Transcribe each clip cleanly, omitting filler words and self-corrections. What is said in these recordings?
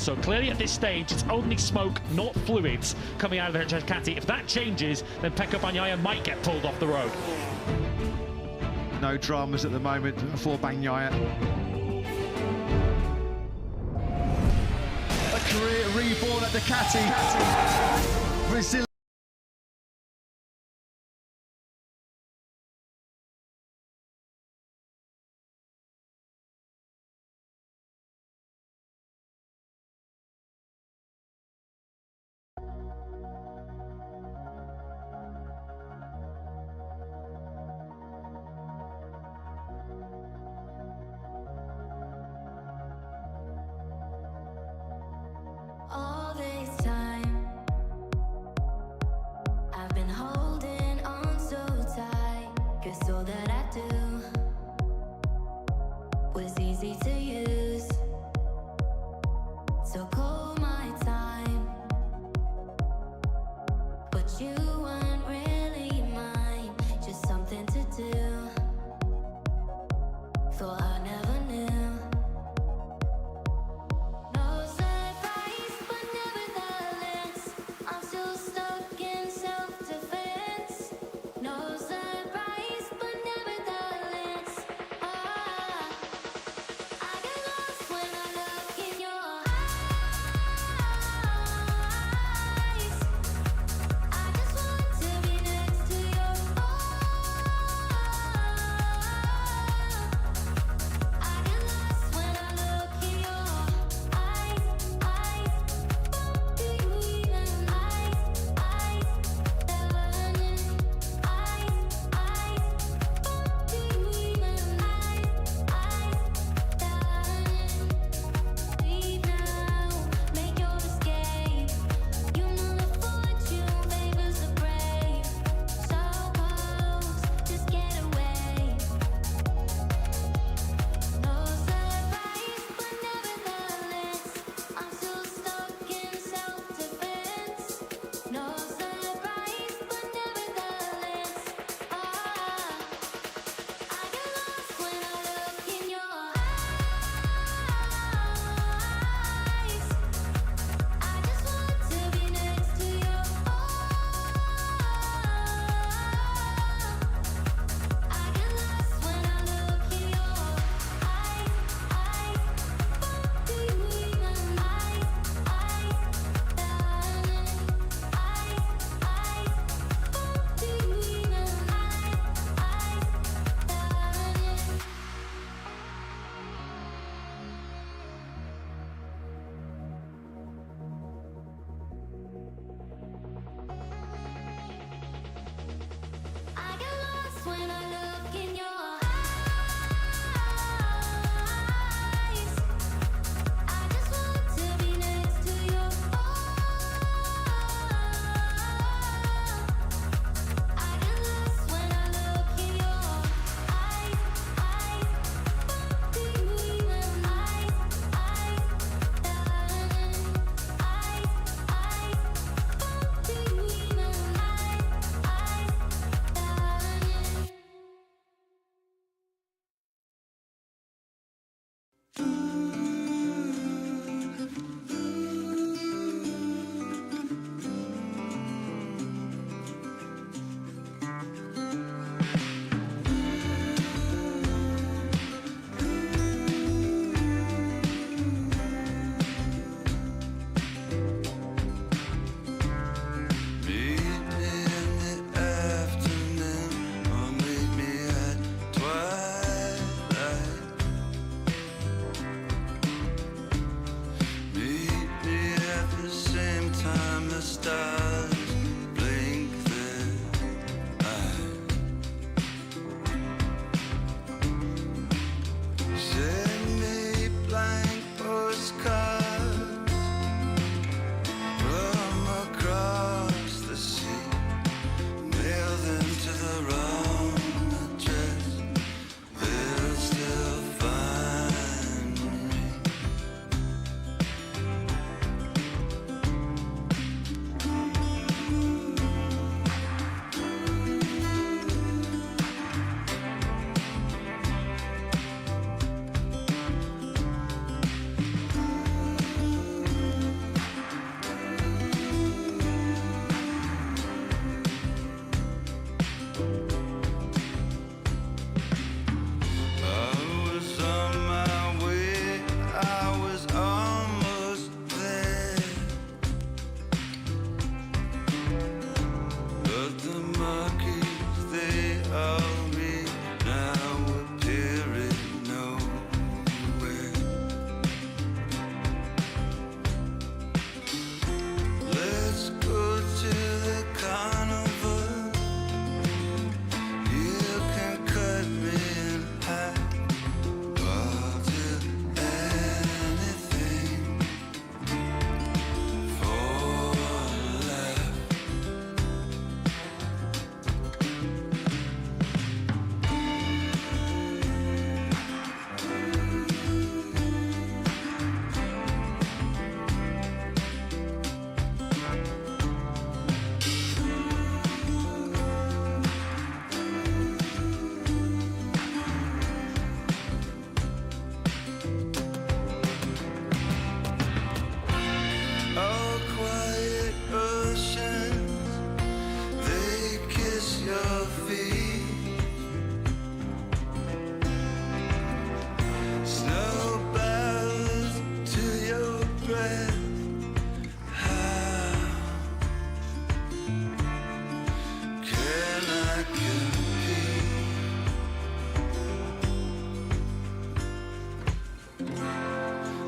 So clearly at this stage, it's only smoke, not fluids, coming out of the Ducati. If that changes, then Pecco Bagnaia might get pulled off the road. No dramas at the moment for Bagnaia. A career reborn at Ducati. Brazil. All this time, I've been holding on so tight, 'cause all that I do was easy to use. So call my time, but you weren't really mine, just something to do. Thought I never knew. No surprise, but nevertheless, I'm still stuck in self-defense. No surprise, but nevertheless, I get lost when I look in your eyes. breath. How can I compete?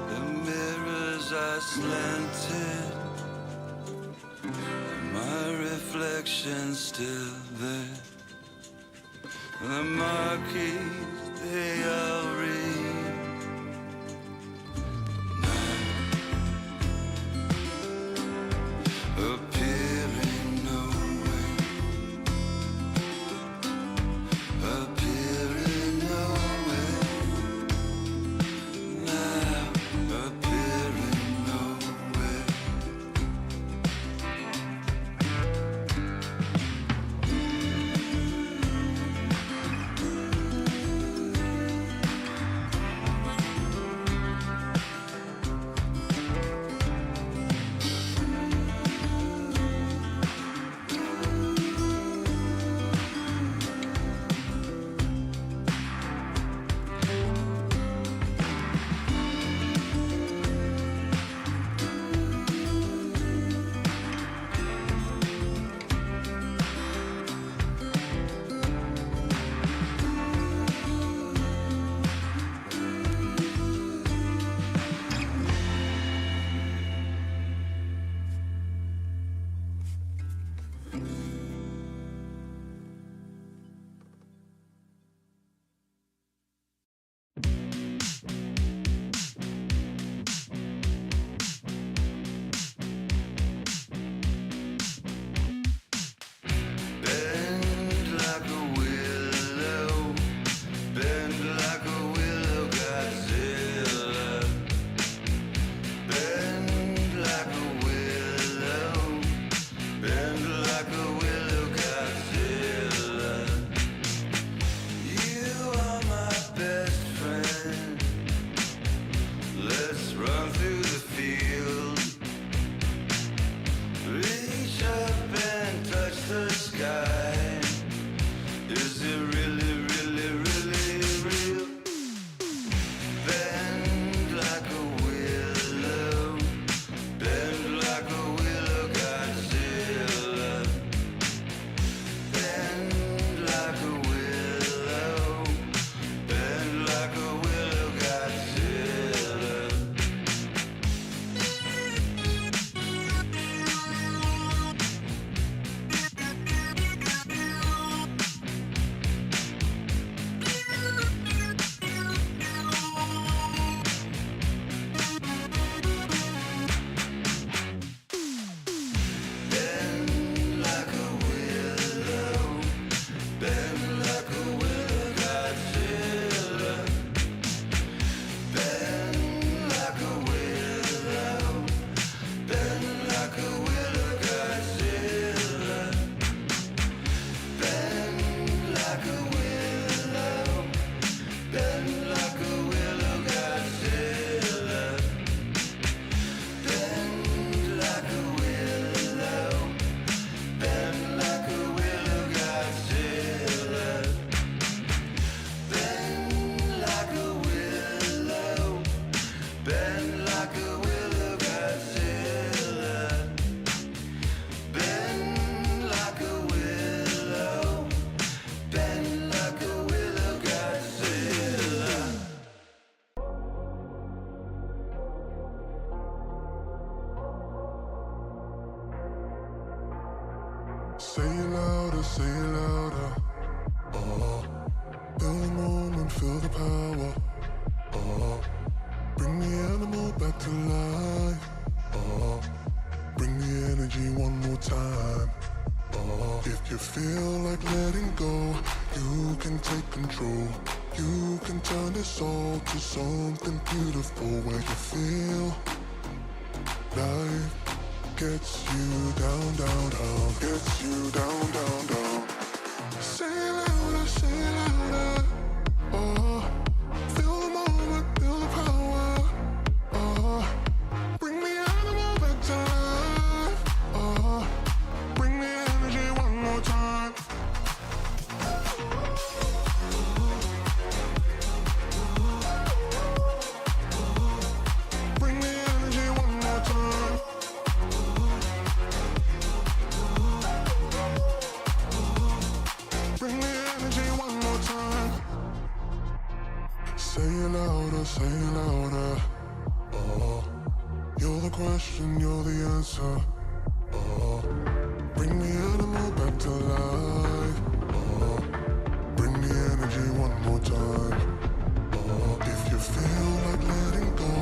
The mirrors are slanted, my reflection's still there. The marquees, they all read. Appearing nowhere, appearing nowhere, now appearing nowhere. Bend like a willow, bend like a willow, Godzilla. Bend like a willow, bend like a willow, Godzilla. You are my best friend. Let's run through the field. Reach up and touch the sky. Is it really, really, really real? Bend like a willow, bend like a willow, Godzilla. Bend like a willow, bend like a willow, Godzilla. Bend like a willow, bend like a willow, Godzilla. Bend like a willow, bend like a willow, Godzilla. Bend like a willow, bend like a willow, Godzilla. Bend like a willow, bend like a willow, Godzilla. Bend like a willow, bend like a willow, Godzilla. Bend like a willow, bend like a willow, Godzilla. Say it louder, say it louder. Feel the moment, feel the power. Bring the animal back to life. Bring the energy one more time. If you feel like letting go, you can take control. You can turn this all to something beautiful where you feel life gets you down, down, down, gets you down, down, down. Say it louder, say it louder. Feel the moment, feel the power. Bring the animal back to life. Bring the energy one more time. Bring the energy one more time. question, you're the answer. Bring the animal back to life. Bring the energy one more time. If you feel like letting go,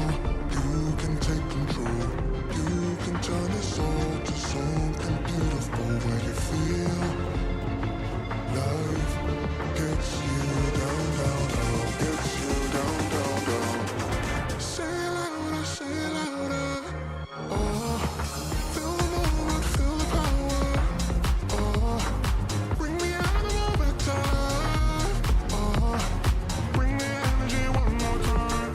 you can take control. You can turn your soul to something beautiful where you feel life gets you down, down, down, gets you down, down, down. Say it louder, say it louder. Feel the moment, feel the power. Bring the animal back to life. Bring the energy one more time.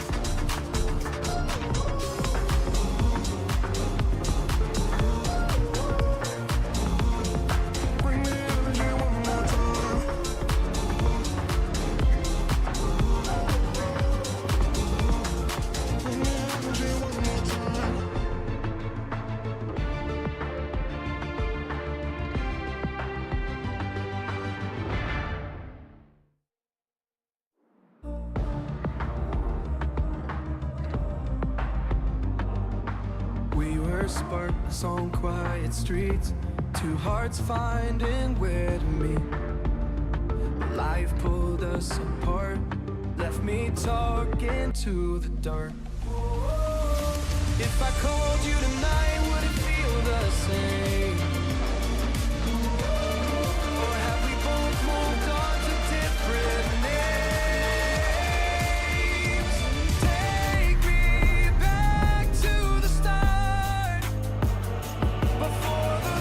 Bring the energy one more time. Bring the energy one more time. We were sparks on quiet streets, two hearts finding where to meet. Life pulled us apart, left me talking to the dark. If I called you tonight, would it feel the same? Or have we both moved on to different names? Take me back to the start, before the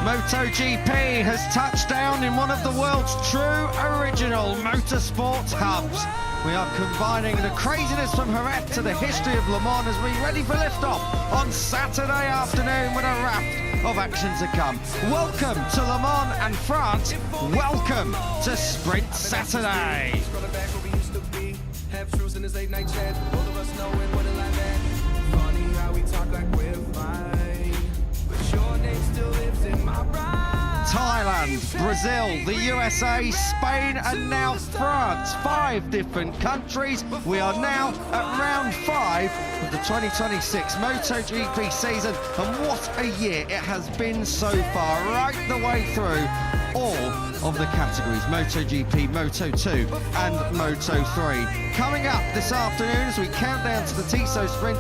MotoGP has touched down in one of the world's true original motorsports hubs. We are combining the craziness from Jerez to the history of Le Mans as we ready for liftoff on Saturday afternoon with a raft of action to come. Welcome to Le Mans and France. Welcome to Sprint Saturday. Scrolling back where we used to be, half truths in this late night chat, both of us knowing what a life at. Funny how we talk like we're fine, but your name still lives in my mind. Thailand, Brazil, the USA, Spain and now France. 5 different countries. We are now at round 5 of the 2026 MotoGP season, and what a year it has been so far, right the way through all of the categories, MotoGP, Moto2 and Moto3. Coming up this afternoon as we count down to the Tissot Sprint,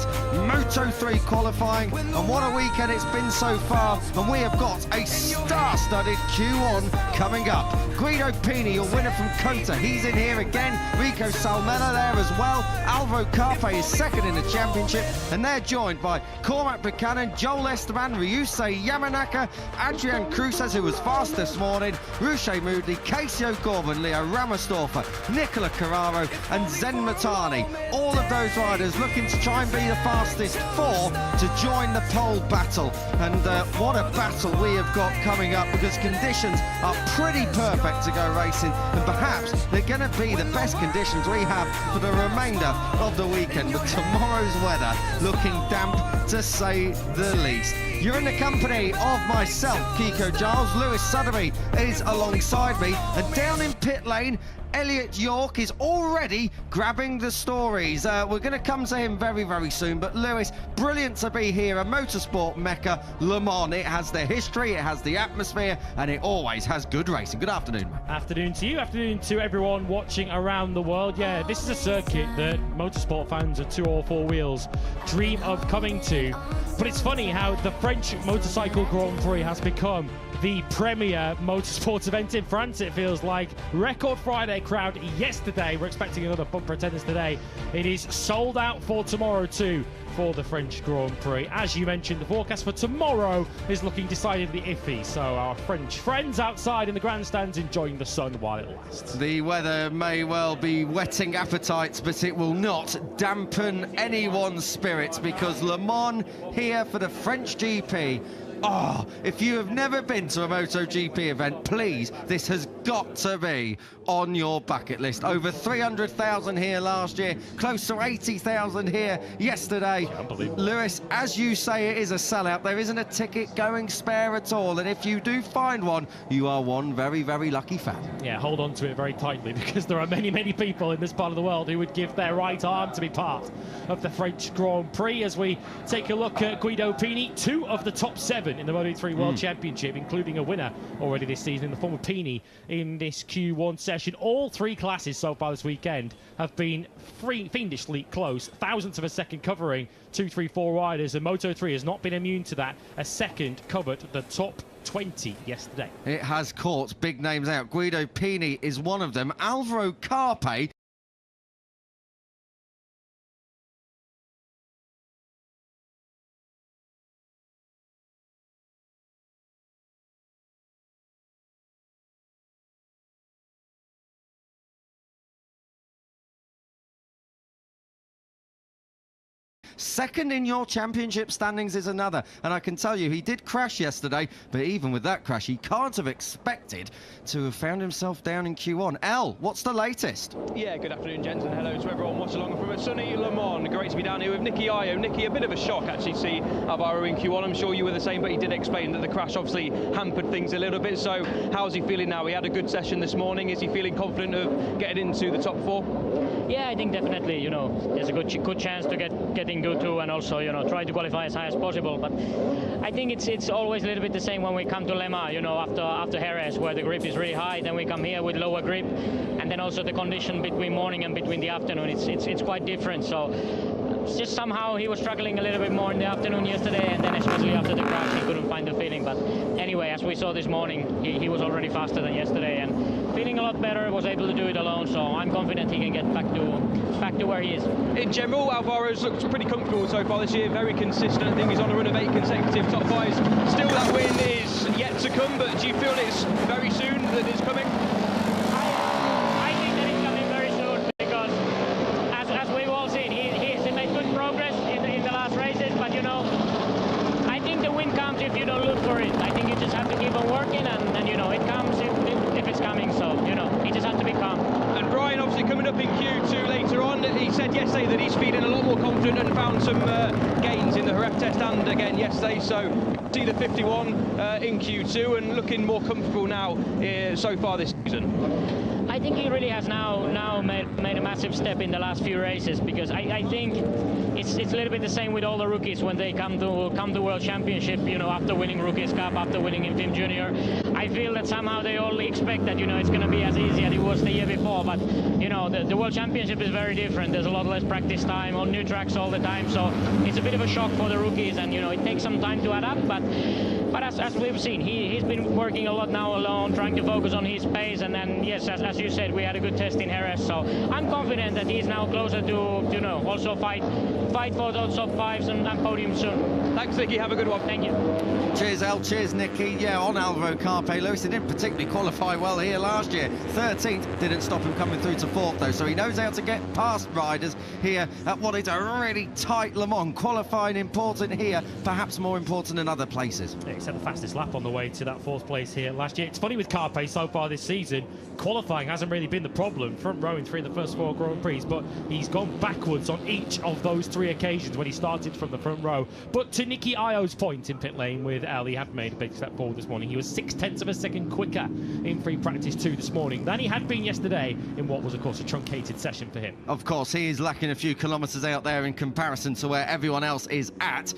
Moto3 Qualifying, and what a weekend it's been so far, and we have got a star-studded Q1 coming up. Guido Pini, your winner from Kota, he's in here again. Rico Salmela there as well. Alvaro Carpe is second in the championship, and they're joined by Cormac Buchanan, Joel Esteban, Ryusei Yamanaka, Adrian Cruces, who was fast this morning, Ruche Moodley, Casey O'Gorman, Leo Ramersdorfer, Nicola Carraro and Zen Matani. All of those riders looking to try and be the fastest 4 to join the pole battle. And what a battle we have got coming up, because conditions are pretty perfect to go racing, and perhaps they're going to be the best conditions we have for the remainder of the weekend, with tomorrow's weather looking damp to say the least. You're in the company of myself, Kiko Giles. Lewis Sotheby is alongside me, and down in pit lane, Elliot York is already grabbing the stories. We're going to come to him very, very soon. But Lewis, brilliant to be here. A motorsport mecca, Le Mans. It has the history, it has the atmosphere, and it always has good racing. Good afternoon, mate. Afternoon to you, afternoon to everyone watching around the world. Yeah, this is a circuit that motorsport fans of 2 or 4 wheels dream of coming to. But it's funny how the French Motorcycle Grand Prix has become the premier motorsports event in France, it feels like. Record Friday crowd yesterday. We're expecting another bumper attendance today. It is sold out for tomorrow too for the French Grand Prix. As you mentioned, the forecast for tomorrow is looking decidedly iffy, so our French friends outside in the grandstands enjoying the sun while it lasts. The weather may well be whetting appetites, but it will not dampen anyone's spirits, because Le Mans here for the French GP Oh, if you have never been to a MotoGP event, please, this has got to be on your bucket list. Over 300,000 here last year, close to 80,000 here yesterday. Unbelievable. Lewis, as you say, it is a sellout. There isn't a ticket going spare at all, and if you do find one, you are one very, very lucky fan. Yeah, hold on to it very tightly, because there are many, many people in this part of the world who would give their right arm to be part of the French Grand Prix. As we take a look at Guido Pini, 2 of the top 7 in the Moto3 World Championship, including a winner already this season in the form of Pini in this Q1 session. All 3 classes so far this weekend have been fiendishly close, thousandths of a second covering 2, 3, 4 riders, and Moto3 has not been immune to that. A second covered the top 20 yesterday. It has caught big names out. Guido Pini is one of them. Alvaro Carpe. Second in your championship standings is another, and I can tell you he did crash yesterday, but even with that crash he can't have expected to have found himself down in Q1. El, what's the latest? Yeah, good afternoon, gents, and hello to everyone watching along from a sunny Le Mans. Great to be down here with Nicky Io. Nicky, a bit of a shock actually to see Alvaro in Q1. I'm sure you were the same, but he did explain that the crash obviously hampered things a little bit. So how's he feeling now? He had a good session this morning. Is he feeling confident of getting into the top 4? Yeah, I think definitely, you know, there's a good chance to get in good too, and also, you know, try to qualify as high as possible. But I think it's always a little bit the same when we come to Le Mans, you know, after Jerez, where the grip is really high, then we come here with lower grip, and then also the condition between morning and between the afternoon, it's quite different. So it's just somehow he was struggling a little bit more in the afternoon yesterday, and then especially after the crash he couldn't find the feeling. But anyway, as we saw this morning, he was already faster than yesterday and feeling a lot better, was able to do it alone, so I'm confident he can get back to where he is. In general, Alvaro's looked pretty comfortable so far this year, very consistent. I think he's on a run of 8 consecutive top 5s. Still, that win is yet to come, but do you feel it's very soon that it's coming? I think that it's coming very soon, because as we've all seen, he's made good progress in the last races, but you know, I think the win comes if you don't look for it. I think you just have to keep on working, and you know, it comes if it's coming, so you know, he just has to be calm. And Brian, obviously coming up in Q2 later on, he said yesterday that he's feeling a lot more confident and found some gains in the Jerez test and again yesterday, so see the 51 in Q2 and looking more comfortable now so far this season. I think he really has now made a massive step in the last few races, because I think it's a little bit the same with all the rookies when they come to World Championship, you know, after winning Rookies Cup, after winning Infim Junior. I feel that somehow they all expect that, you know, it's going to be as easy as it was the year before, but you know, the World Championship is very different. There's a lot less practice time on new tracks all the time, so it's a bit of a shock for the rookies, and you know, it takes some time to adapt, but as we've seen, he's been working a lot now alone, trying to focus on his pace, and then yes, as you said, we had a good test in Jerez, so I'm confident that he's now closer to, you know, also fight for those top 5s and podium soon. Thanks, Nicky. Have a good one. Thank you. Cheers, El. Cheers, Nicky. Yeah, on Alvaro Carpe, Lewis, he didn't particularly qualify well here last year. 13th didn't stop him coming through to 4th, though, so he knows how to get past riders here at what is a really tight Le Mans. Qualifying important here, perhaps more important than other places. Yeah, he set the fastest lap on the way to that 4th place here last year. It's funny with Carpe so far this season, qualifying hasn't really been the problem. Front row in 3 of the first 4 Grand Prix, but he's gone backwards on each of those 3 occasions when he started from the front row. But to Nicky Io's point in pit lane with El, he had made a big step forward this morning. He was 0.6 of a second quicker in free practice 2 this morning than he had been yesterday in what was, of course, a truncated session for him. Of course, he is lacking a few kilometres out there in comparison to where everyone else is at.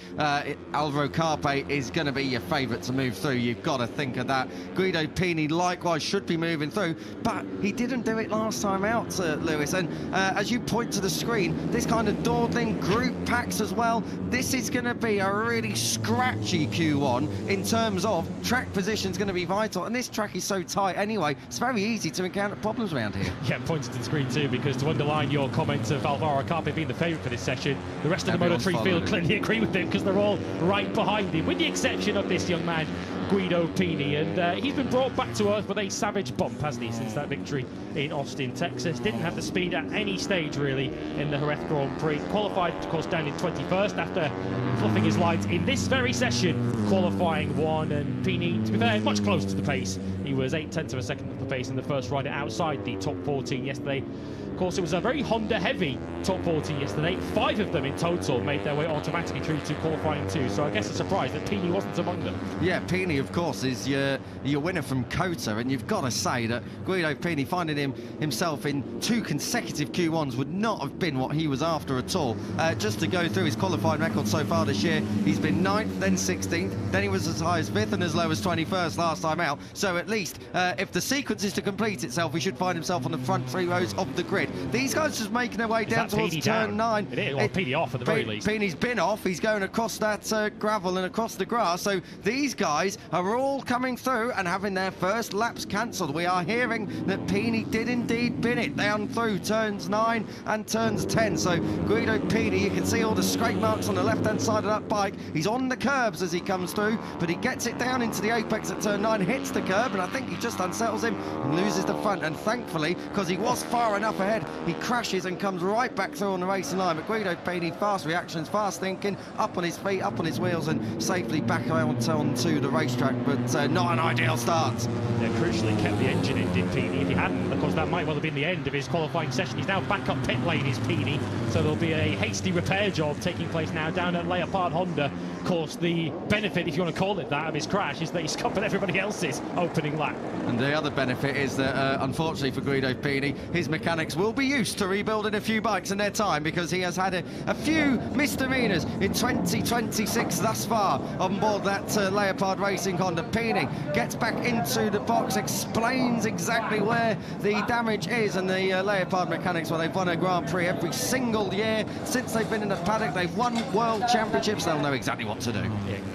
Alvaro Carpe is going to be your favourite to move through. You've got to think of that. Guido Pini likewise should be moving through, but he didn't do it last time out, Lewis. And as you point to the screen, this kind of dawdling group packs as well. This is going to be a really scratchy Q1 in terms of track position's going to be vital, and this track is so tight anyway, it's very easy to encounter problems around here. Yeah, pointed to the screen too, because to underline your comments of Alvaro Carpe being the favourite for this session, the rest of the Moto3 field clearly agree with him, because they're all right behind him, with the exception of this young man, Guido Pini, and he's been brought back to earth with a savage bump, hasn't he, since that victory in Austin, Texas. Didn't have the speed at any stage, really, in the Jerez Grand Prix. Qualified, of course, down in 21st after fluffing his lines in this very session, qualifying one, and Pini, to be fair, much closer to the pace. He was 0.8 of a second of the pace in the first rider outside the top 14 yesterday. Of course, it was a very Honda-heavy top 14 yesterday. 5 of them in total made their way automatically through to qualifying 2, so I guess a surprise that Pini wasn't among them. Yeah, Pini, of course, is your winner from COTA, and you've got to say that Guido Pini, finding himself in 2 consecutive Q1s would not have been what he was after at all. Just to go through his qualifying record so far this year, he's been 9th, then 16th, then he was as high as 5th and as low as 21st last time out. So at least, if the sequence is to complete itself, he should find himself on the front 3 rows of the grid. These guys just making their way down towards turn 9. It is, or Pini off at the very least. Pini's been off, he's going across that gravel and across the grass, so these guys are all coming through and having their first laps cancelled. We are hearing that Pini did indeed bin it down through turns 9 and turns 10, so Guido Pini, you can see all the scrape marks on the left-hand side of that bike. He's on the curbs as he comes through, but he gets it down into the apex at turn 9, hits the curb, and I think he just unsettles him and loses the front, and thankfully, because he was far enough ahead, he crashes and comes right back through on the racing line. But Guido Pini, fast reactions, fast thinking, up on his feet, up on his wheels, and safely back out onto the racetrack, but not an ideal start. Yeah, crucially kept the engine in, did Pini. If he hadn't, of course, that might well have been the end of his qualifying session. He's now back up pit lane, is Pini, so there'll be a hasty repair job taking place now down at Leopard Honda. Of course, the benefit, if you want to call it that, of his crash is that he's scuppered everybody else's opening lap. And the other benefit is that, unfortunately for Guido Pini, his mechanics will be used to rebuilding a few bikes in their time, because he has had a few misdemeanors in 2026 thus far on board that Leopard Racing Honda. Pini gets back into the box, explains exactly where the damage is, and the Leopard mechanics, well, they've won a Grand Prix every single year since they've been in the paddock. They've won World Championships. They'll know exactly what to do.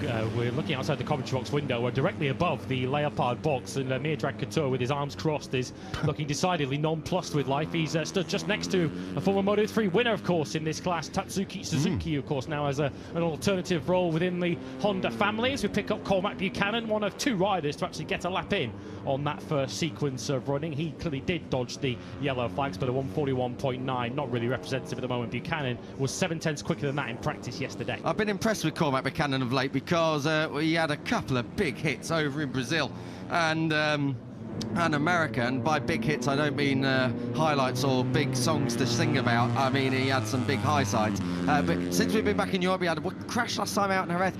Yeah, we're looking outside the commentary box window. We're directly above the Leopard box, and Mirdad Couture, with his arms crossed, is looking decidedly nonplussed with life. He's stood just next to a former Moto3 winner, of course, in this class, Tatsuki Suzuki, who, of course, now has an alternative role within the Honda family, as we pick up Cormac Buchanan, one of 2 riders to actually get a lap in on that first sequence of running. He clearly did dodge the yellow flags, but a 141.9, not really representative at the moment. Buchanan was 7/10 quicker than that in practice yesterday. I've been impressed with Cormac Buchanan of late, because he had a couple of big hits over in Brazil and America, and by big hits I don't mean highlights or big songs to sing about. I mean, he had some big high sides, but since we've been back in Europe, he had a crash last time out in Jerez,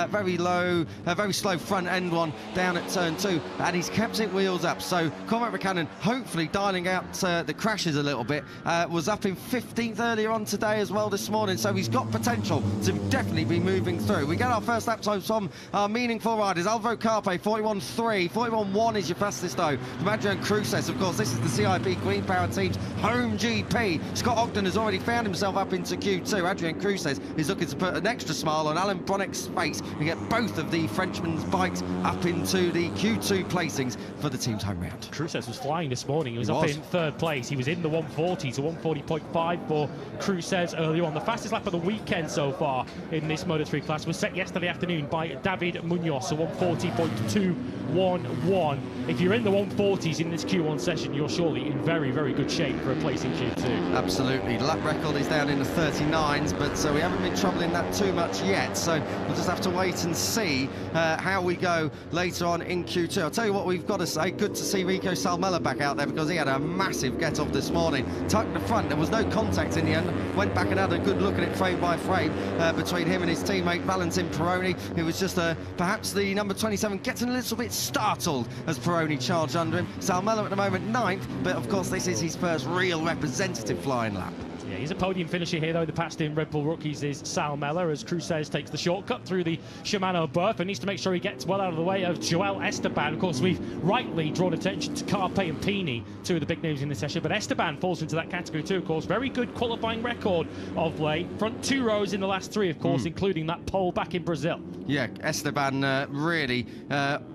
very low, very slow front end one down at turn 2, and he's kept it wheels up. So Cormac Buchanan, hopefully dialing out the crashes a little bit, was up in 15th earlier on today as well this morning, so he's got potential to definitely be moving through. We get our first lap times from our meaningful riders. Alvaro Carpe, 41.3, 41.1 is your fastest though. From Adrian Cruces, of course, this is the CIB Green Power Team's home GP. Scott Ogden has already found himself up into Q2. Adrian Cruces is looking to put an extra smile on Alan Bronick's face and get both of the Frenchman's bikes up into the Q2 placings for the team's home round. Cruces was flying this morning. He was up in 3rd place. He was in the 140 to 140.5 for Cruces earlier on. The fastest lap of the weekend so far in this Moto3 class was set yesterday afternoon by David Munoz, a 140.211. If you're in the 140s in this Q1 session, you're surely in very, very good shape for a place in Q2. Absolutely. Lap record is down in the 39s, but we haven't been troubling that too much yet, so we'll just have to wait and see how we go later on in Q2. I'll tell you what we've got to say, good to see Rico Salmella back out there, because he had a massive get-off this morning. Tucked the front, there was no contact in the end, went back and had a good look at it frame by frame between him and his teammate Valentin Peroni. It was just perhaps the number 27 getting a little bit startled as Peroni charged under him. Salmella at the moment 9th, but of course this is his first real representative flying lap. Yeah, he's a podium finisher here, though. The past in Red Bull rookies is Sal Mellor, as Cruces takes the shortcut through the Shimano berth and needs to make sure he gets well out of the way of Joel Esteban. Of course, we've rightly drawn attention to Carpe and Pini, 2 of the big names in this session, but Esteban falls into that category too, of course. Very good qualifying record of late. Front 2 rows in the last 3, of course, including that pole back in Brazil. Yeah, Esteban really,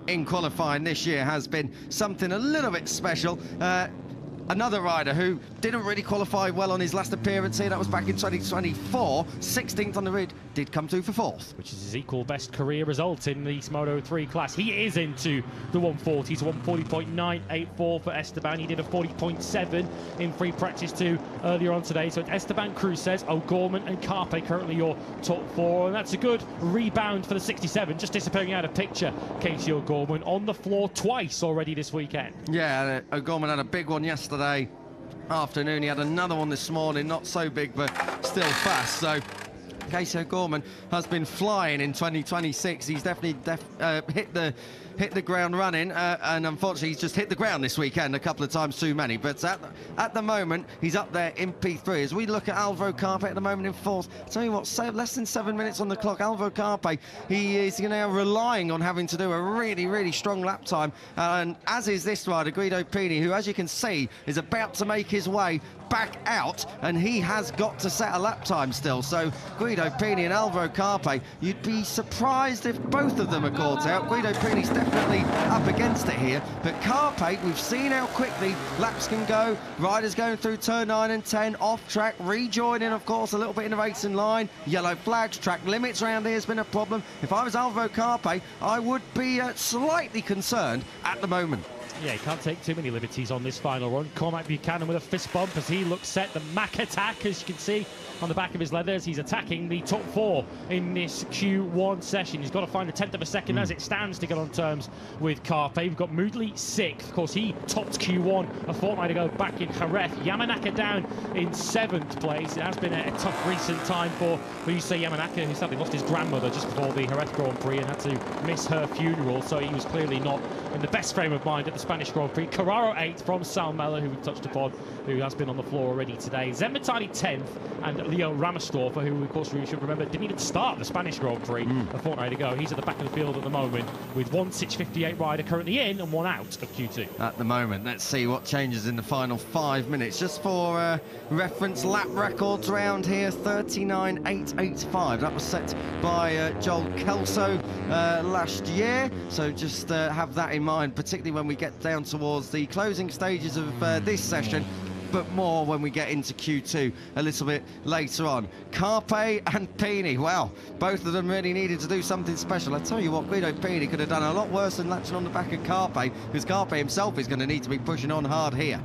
in qualifying this year, has been something a little bit special. Another rider who didn't really qualify well on his last appearance here, that was back in 2024, 16th on the did come through for 4th. Which is his equal best career result in the Moto3 class. He is into the 140s, 140.984 for Esteban. He did a 40.7 in free practice 2 earlier on today. So it's Esteban, Cruces, O'Gorman and Carpe currently your top 4. And that's a good rebound for the 67, just disappearing out of picture. Casey O'Gorman on the floor twice already this weekend. Yeah, O'Gorman had a big one yesterday afternoon. He had another one this morning, not so big, but still fast. So Casey O'Gorman has been flying in 2026. He's definitely hit the ground running, and unfortunately he's just hit the ground this weekend a couple of times too many. But at the moment he's up there in P3. As we look at Alvaro Carpe at the moment in 4th, I'll tell you what, less than 7 minutes on the clock. Alvaro Carpe, he is now relying on having to do a really strong lap time, and as is this rider, Guido Pini, who, as you can see, is about to make his way back out, and he has got to set a lap time still. So Guido Pini and Alvaro Carpe, you'd be surprised if both of them are caught out. Guido Pini's definitely up against it here, but Carpe, we've seen how quickly laps can go. Riders going through turn 9 and 10, off track, rejoining, of course, a little bit in the racing line. Yellow flags, track limits around here has been a problem. If I was Alvaro Carpe, I would be slightly concerned at the moment. Yeah, he can't take too many liberties on this final run. Cormac Buchanan with a fist bump as he looks set. The Mac attack, as you can see on the back of his leathers. He's attacking the top 4 in this Q1 session. He's got to find a 10th of a second as it stands to get on terms with Carpe. We've got Moodley 6th. Of course, he topped Q1 a fortnight ago back in Jerez. Yamanaka down in 7th place. It has been a tough recent time for Yusei Yamanaka, who sadly lost his grandmother just before the Jerez Grand Prix and had to miss her funeral. So he was clearly not in the best frame of mind at the Spanish Grand Prix. Carraro 8th from Sal Mella, who we touched upon, who has been on the floor already today. Zenmatani 10th, and Leo Ramersdorfer, who of course we should remember didn't even start the Spanish Grand Prix a fortnight ago. He's at the back of the field at the moment with one 6:58 rider currently in and one out of Q2. At the moment, let's see what changes in the final 5 minutes. Just for reference, lap records round here, 39.885. That was set by Joel Kelso last year. So just have that in mind, particularly when we get down towards the closing stages of this session, but more when we get into Q2 a little bit later on. Carpe and Pini, well, both of them really needed to do something special. I tell you what, Guido Pini could have done a lot worse than latching on the back of Carpe, because Carpe himself is going to need to be pushing on hard here.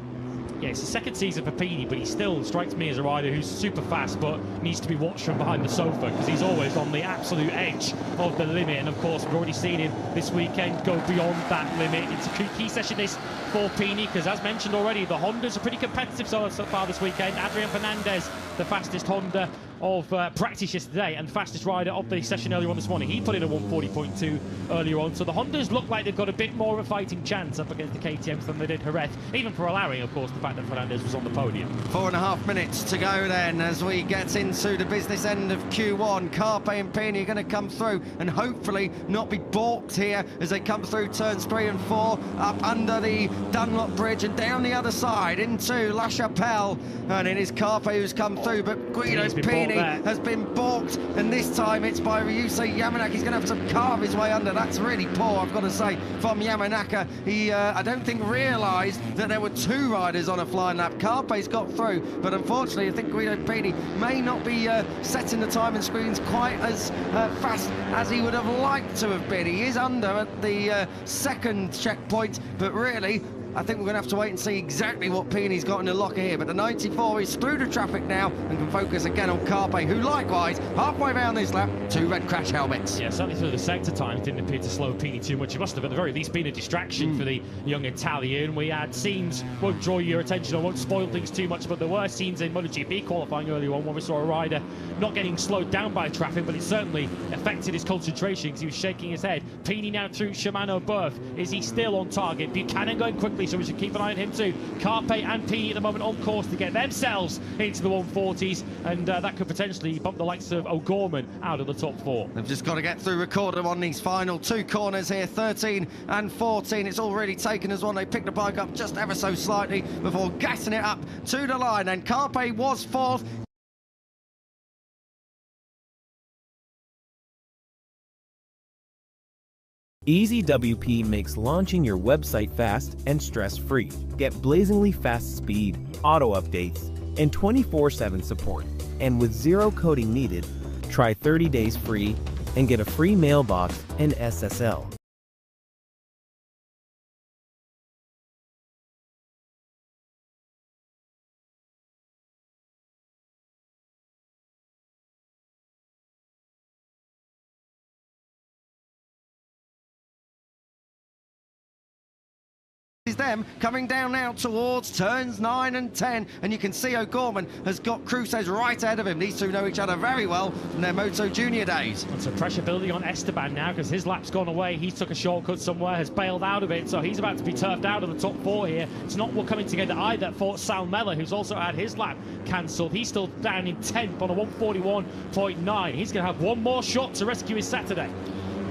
Yeah, it's the second season for Pini, but he still strikes me as a rider who's super fast, but needs to be watched from behind the sofa, because he's always on the absolute edge of the limit. And of course, we've already seen him this weekend go beyond that limit. It's a key session this for Pini, because as mentioned already, the Hondas are pretty competitive so far this weekend. Adrian Fernandez, the fastest Honda of practice yesterday and fastest rider of the session earlier on this morning. He put in a 140.2 earlier on, so the Hondas look like they've got a bit more of a fighting chance up against the KTMs than they did Jerez, even for allowing, of course, the fact that Fernandez was on the podium. 4.5 minutes to go then as we get into the business end of Q1. Carpe and Pini are going to come through and hopefully not be balked here as they come through turns 3 and 4, up under the Dunlop Bridge and down the other side into La Chapelle. And it is Carpe who's come through, but Guido Pini has been balked, and this time it's by Ryusei Yamanaka. He's going to have to carve his way under. That's really poor, I've got to say, from Yamanaka. He, I don't think, realised that there were 2 riders on a flying lap. Carpe's got through, but unfortunately I think Guido Pini may not be setting the time and screens quite as fast as he would have liked to have been. He is under at the second checkpoint, but really I think we're going to have to wait and see exactly what Pini's got in the locker here. But the 94 is through the traffic now and can focus again on Carpe, who likewise, halfway around this lap, 2 red crash helmets. Yeah, certainly through the sector times didn't appear to slow Pini too much. It must have at the very least been a distraction for the young Italian. We had scenes, won't draw your attention or won't spoil things too much, but there were scenes in MotoGP qualifying earlier on when we saw a rider not getting slowed down by traffic, but it certainly affected his concentration because he was shaking his head. Pini now through Shimano Berth. Is he still on target? Buchanan going quickly, so we should keep an eye on him too. Carpe and Pini at the moment on course to get themselves into the 140s, and that could potentially bump the likes of O'Gorman out of the top 4. They've just got to get through Recorder on these final 2 corners here, 13 and 14. It's already taken as one. They picked the bike up just ever so slightly before gassing it up to the line, and Carpe was 4th. EasyWP makes launching your website fast and stress-free. Get blazingly fast speed, auto updates, and 24/7 support. And with 0 coding needed, Try 30 days free and get a free mailbox and SSL. Is them coming down now towards turns 9 and 10, and you can see O'Gorman has got Cruces right ahead of him. These two know each other very well from their Moto Junior days. And some pressure building on Esteban now because his lap's gone away. He took a shortcut somewhere, has bailed out of it, so he's about to be turfed out of the top 4 here. It's not all coming together either for Sal Mella, who's also had his lap cancelled. He's still down in 10th on a 141.9. He's going to have one more shot to rescue his Saturday.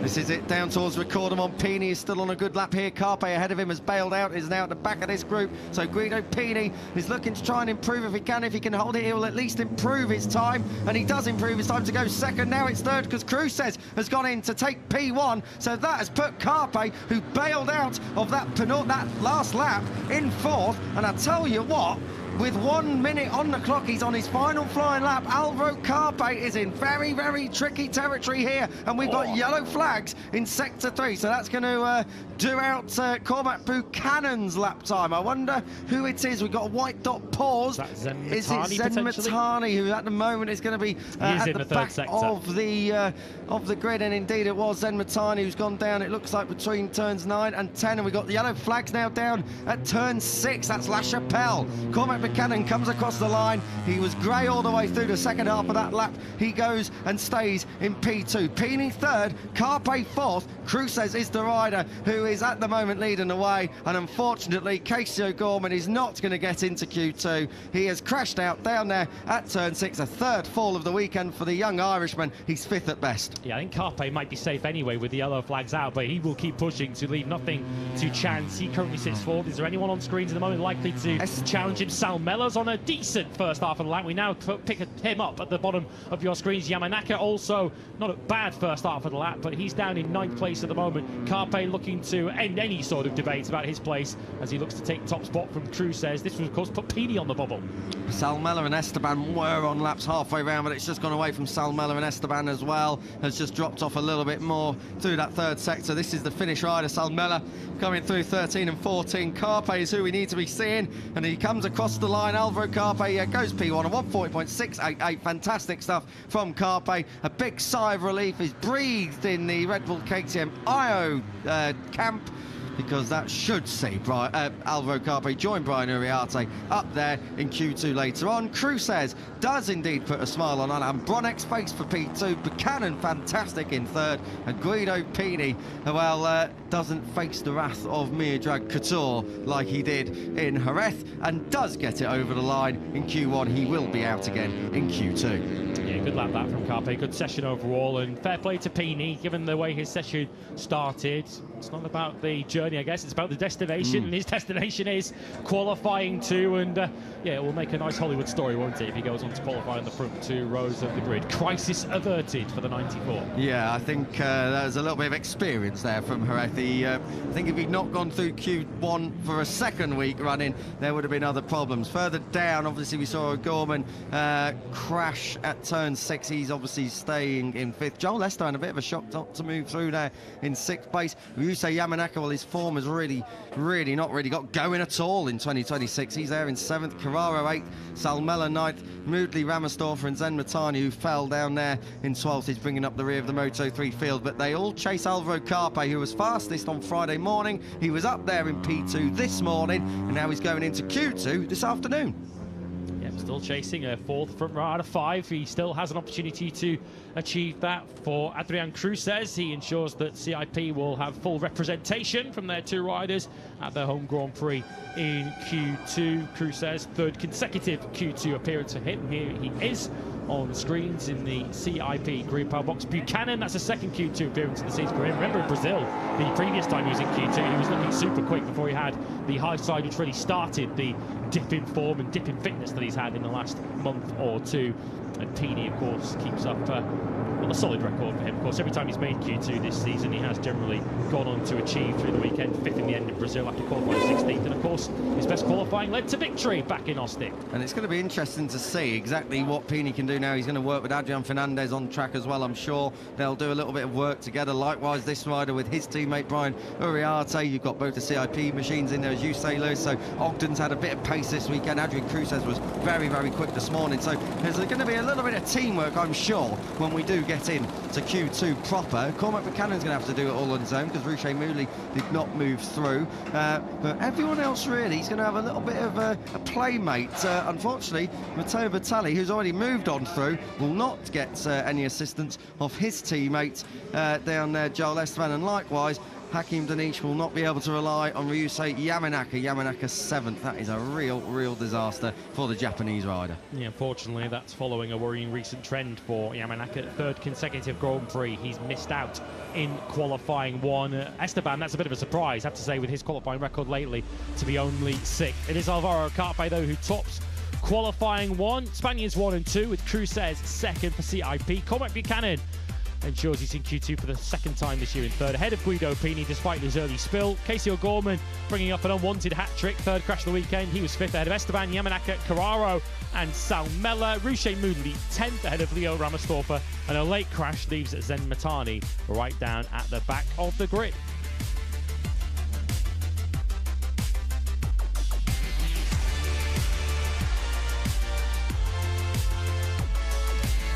This is it, down towards Recordamont. Pini is still on a good lap here. Carpe ahead of him has bailed out, is now at the back of this group. So Guido Pini is looking to try and improve if he can. If he can hold it, he will at least improve his time. And he does improve his time to go second. Now it's third because Cruces has gone in to take P1. So that has put Carpe, who bailed out of that last lap, in fourth. And I tell you what, with 1 minute on the clock, he's on his final flying lap. Alvaro Carpe is in very, very tricky territory here, and we've got yellow flags in sector 3, so that's going to do out Cormac Buchanan's lap time. I wonder who it is. We've got a white dot pause. Is it Zen Matani, who at the moment is going to be at the back of the grid, and indeed it was Zen Matani who's gone down, it looks like, between turns 9 and 10, and we've got the yellow flags now down at turn 6. That's La Chapelle. Cormac Buchanan comes across the line. He was grey all the way through the second half of that lap. He goes and stays in P2. Pini third, Carpe fourth. Cruces is the rider who is at the moment leading the way, and unfortunately Casey O'Gorman is not going to get into Q2. He has crashed out down there at turn 6, a third fall of the weekend for the young Irishman. He's fifth at best. Yeah, I think Carpe might be safe anyway with the yellow flags out, but he will keep pushing to leave nothing to chance. He currently sits fourth. Is there anyone on screens at the moment likely to challenge him? Sal Mella's on a decent first half of the lap. We now pick him up at the bottom of your screens. Yamanaka also not a bad first half of the lap, but he's down in 9th place at the moment. Carpe looking to end any sort of debate about his place as he looks to take top spot from Cruces. This will of course put Pini on the bubble. Sal Mella and Esteban were on laps halfway round, but it's just gone away from Sal Mella, and Esteban as well has just dropped off a little bit more through that third sector. This is the Finnish rider, Sal Mella, coming through 13 and 14. Carpe is who we need to be seeing, and he comes across the line. Alvaro Carpe goes P1 at 140.688. Fantastic stuff from Carpe. A big sigh of relief is breathed in the Red Bull KTM IO camp, because that should see Alvaro Carpe join Brian Uriarte up there in Q2 later on. Cruces does indeed put a smile on Alan Bronek's face for P2. Buchanan fantastic in third, and Guido Pini, well, doesn't face the wrath of Miodrag Couture like he did in Jerez, and does get it over the line in Q1. He will be out again in Q2. Yeah, good lap that from Carpe. Good session overall, and fair play to Pini, given the way his session started. It's not about the journey, I guess, it's about the destination, and his destination is qualifying too, and yeah, it will make a nice Hollywood story, won't it, if he goes on to qualify in the front 2 rows of the grid. Crisis averted for the 94. Yeah, I think there's a little bit of experience there from Jerez. I think if he'd not gone through Q1 for a second week running, there would have been other problems. Further down, obviously, we saw O'Gorman crash at turn 6. He's obviously staying in 5th. Joel Lester had a bit of a shock not to move through there in 6th place. Ryusei Yamanaka, well, his form has really not got going at all in 2026. He's there in 7th, Carraro 8th, Sal Mella 9th, Moodley, Ramersdorfer and Zen Matani, who fell down there in 12th. He's bringing up the rear of the Moto3 field, but they all chase Alvaro Carpe, who was fastest on Friday morning. He was up there in P2 this morning, and now he's going into Q2 this afternoon. Still chasing a 4th front row out of 5. He still has an opportunity to achieve that for Adrian Cruces. He ensures that CIP will have full representation from their 2 riders at their home Grand Prix in Q2. Cruces, 3rd consecutive Q2 appearance for him. Here he is on the screens in the CIP Green Power Box. Buchanan, that's a 2nd Q2 appearance in the season for him. Remember in Brazil, the previous time he was in Q2, he was looking super quick before he had the high side, which really started the dip in form and dip in fitness that he's had in the last month or 2. And Pini, of course, keeps up Well, a solid record for him. Of course, every time he's made Q2 this season, he has generally gone on to achieve through the weekend 5th in the end in Brazil after qualifying 16th. And of course, his best qualifying led to victory back in Austin. And it's going to be interesting to see exactly what Pini can do now. He's going to work with Adrian Fernandez on track as well. I'm sure they'll do a little bit of work together. Likewise, this rider with his teammate Brian Uriarte. You've got both the CIP machines in there, as you say, Lewis. So Ogden's had a bit of pace this weekend. Adrian Cruzes was very, very quick this morning. So there's going to be a little bit of teamwork, I'm sure, when we do get in to Q2 proper. Cormac Buchanan's going to have to do it all on his own because Ruche Mouley did not move through. But everyone else really is going to have a little bit of a playmate. Unfortunately, Matteo Batali, who's already moved on through, will not get any assistance of his teammate down there, Joel Esteban, and likewise Hakim Danish will not be able to rely on Ryusei Yamanaka. Yamanaka 7th. That is a real disaster for the Japanese rider. Yeah, unfortunately, that's following a worrying recent trend for Yamanaka. 3rd consecutive Grand Prix. He's missed out in qualifying 1. Esteban, that's a bit of a surprise, I have to say, with his qualifying record lately, to be only 6th. It is Alvaro Carpe, though, who tops qualifying 1. Spaniards 1 and 2, with Cruzes 2nd for CIP. Cormac Buchanan ensures he's in Q2 for the 2nd time this year in 3rd, ahead of Guido Pini despite his early spill. Casey O'Gorman bringing up an unwanted hat-trick, 3rd crash of the weekend. He was 5th ahead of Esteban, Yamanaka, Carraro and Salmela. Ruche Mouley 10th ahead of Leo Ramastorfer, and a late crash leaves Zen Matani right down at the back of the grid.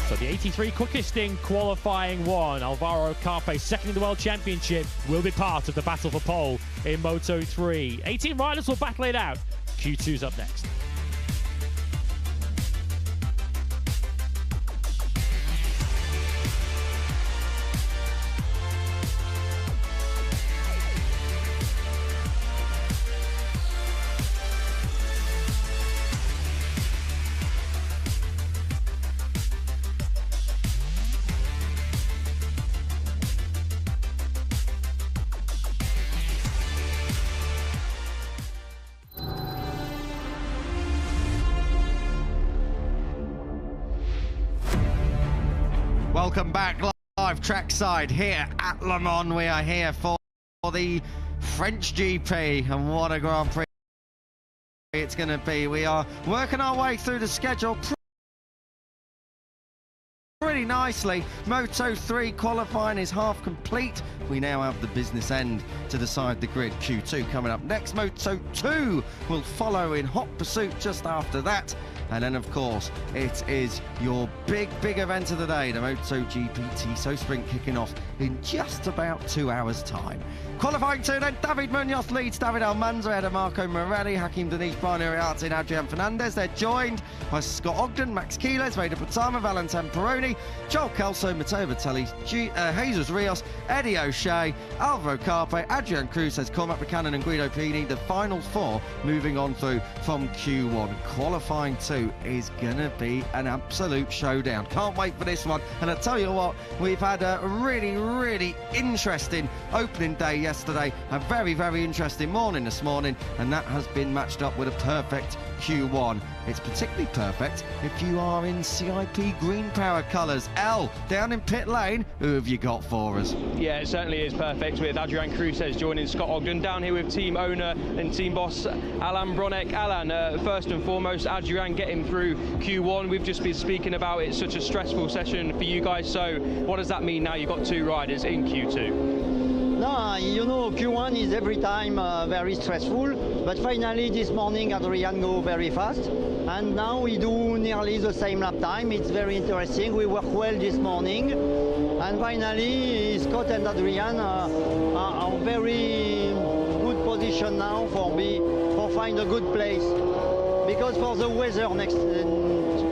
So the 83 quickest in qualifying 1, Alvaro Carpe, 2nd in the World Championship, will be part of the battle for pole in Moto3. 18 riders will battle it out. Q2's up next. Welcome back live trackside here at Le Mans. We are here for the French GP, and what a Grand Prix it's going to be. We are working our way through the schedule pretty nicely. Moto3 qualifying is half complete. We now have the business end to decide the grid. Q2 coming up next. Moto2 will follow in hot pursuit just after that. And then, of course, it is your big event of the day, the MotoGP Tissot Sprint, kicking off in just about 2 hours' time. Qualifying 2, then David Munoz leads David Almanza ahead of Marco Morelli, Hakim Danish, Brian Uriarte and Adrian Fernandez. They're joined by Scott Ogden, Max Keeles, Vader Patama, Valentin Peroni, Joel Kelso, Matteo Batali, Jesus Rios, Eddie O'Shea, Alvaro Carpe, Adrian Cruzes, Cormac Buchanan and Guido Pini. The final 4 moving on through from Q1. Qualifying 2 is gonna be an absolute showdown. Can't wait for this one. And I tell you what, we've had a really interesting opening day yesterday, a very interesting morning this morning, and that has been matched up with a perfect Q1. It's particularly perfect if you are in CIP green power colours. L, down in pit lane, who have you got for us? Yeah, it certainly is perfect, with Adrian Cruzes joining Scott Ogden down here with team owner and team boss Alan Bronek. Alan, first and foremost, Adrian getting through Q1. We've just been speaking about it, such a stressful session for you guys. So what does that mean now you've got 2 riders in Q2? No, you know, Q1 is every time very stressful, but finally this morning Adrian go very fast, and now we do nearly the same lap time. It's very interesting. We work well this morning, and finally Scott and Adrian are very good position now for find a good place, because for the weather next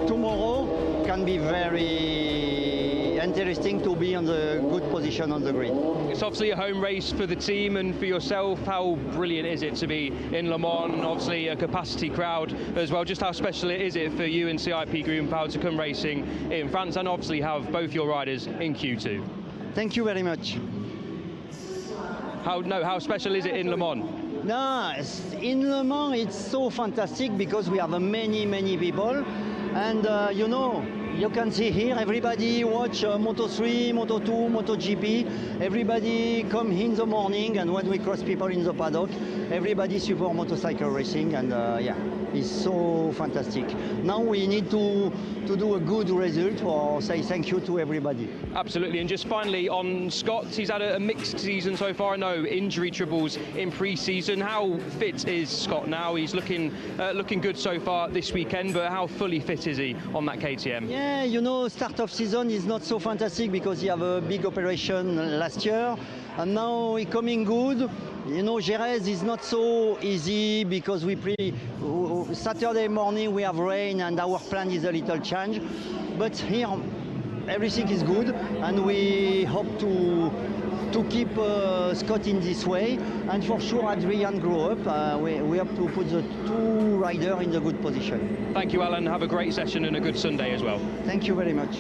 tomorrow can be very interesting to be on the good position on the grid. It's obviously a home race for the team and for yourself. How brilliant is it to be in Le Mans? Obviously a capacity crowd as well. Just how special is it for you and CIP Green Power to come racing in France and obviously have both your riders in Q2? Thank you very much. How special is it in Le Mans? No, in Le Mans it's so fantastic because we have many people, and you know, You can see here, everybody watch Moto3, Moto2, MotoGP. Everybody come in the morning, and when we cross people in the paddock, everybody support motorcycle racing, and yeah, it's so fantastic. Now we need to do a good result or say thank you to everybody. Absolutely, and just finally on Scott, he's had a mixed season so far. No injury troubles in pre-season. How fit is Scott now? He's looking good so far this weekend, but how fully fit is he on that KTM? Yeah, you know, start of season is not so fantastic because he have a big operation last year, and now he coming good. You know, Jerez is not so easy because Saturday morning we have rain and our plan is a little change, but here everything is good, and we hope to keep Scott in this way, and for sure Adrian grow up. We have to put the two riders in the good position. Thank you, Alan. Have a great session and a good Sunday as well. Thank you very much.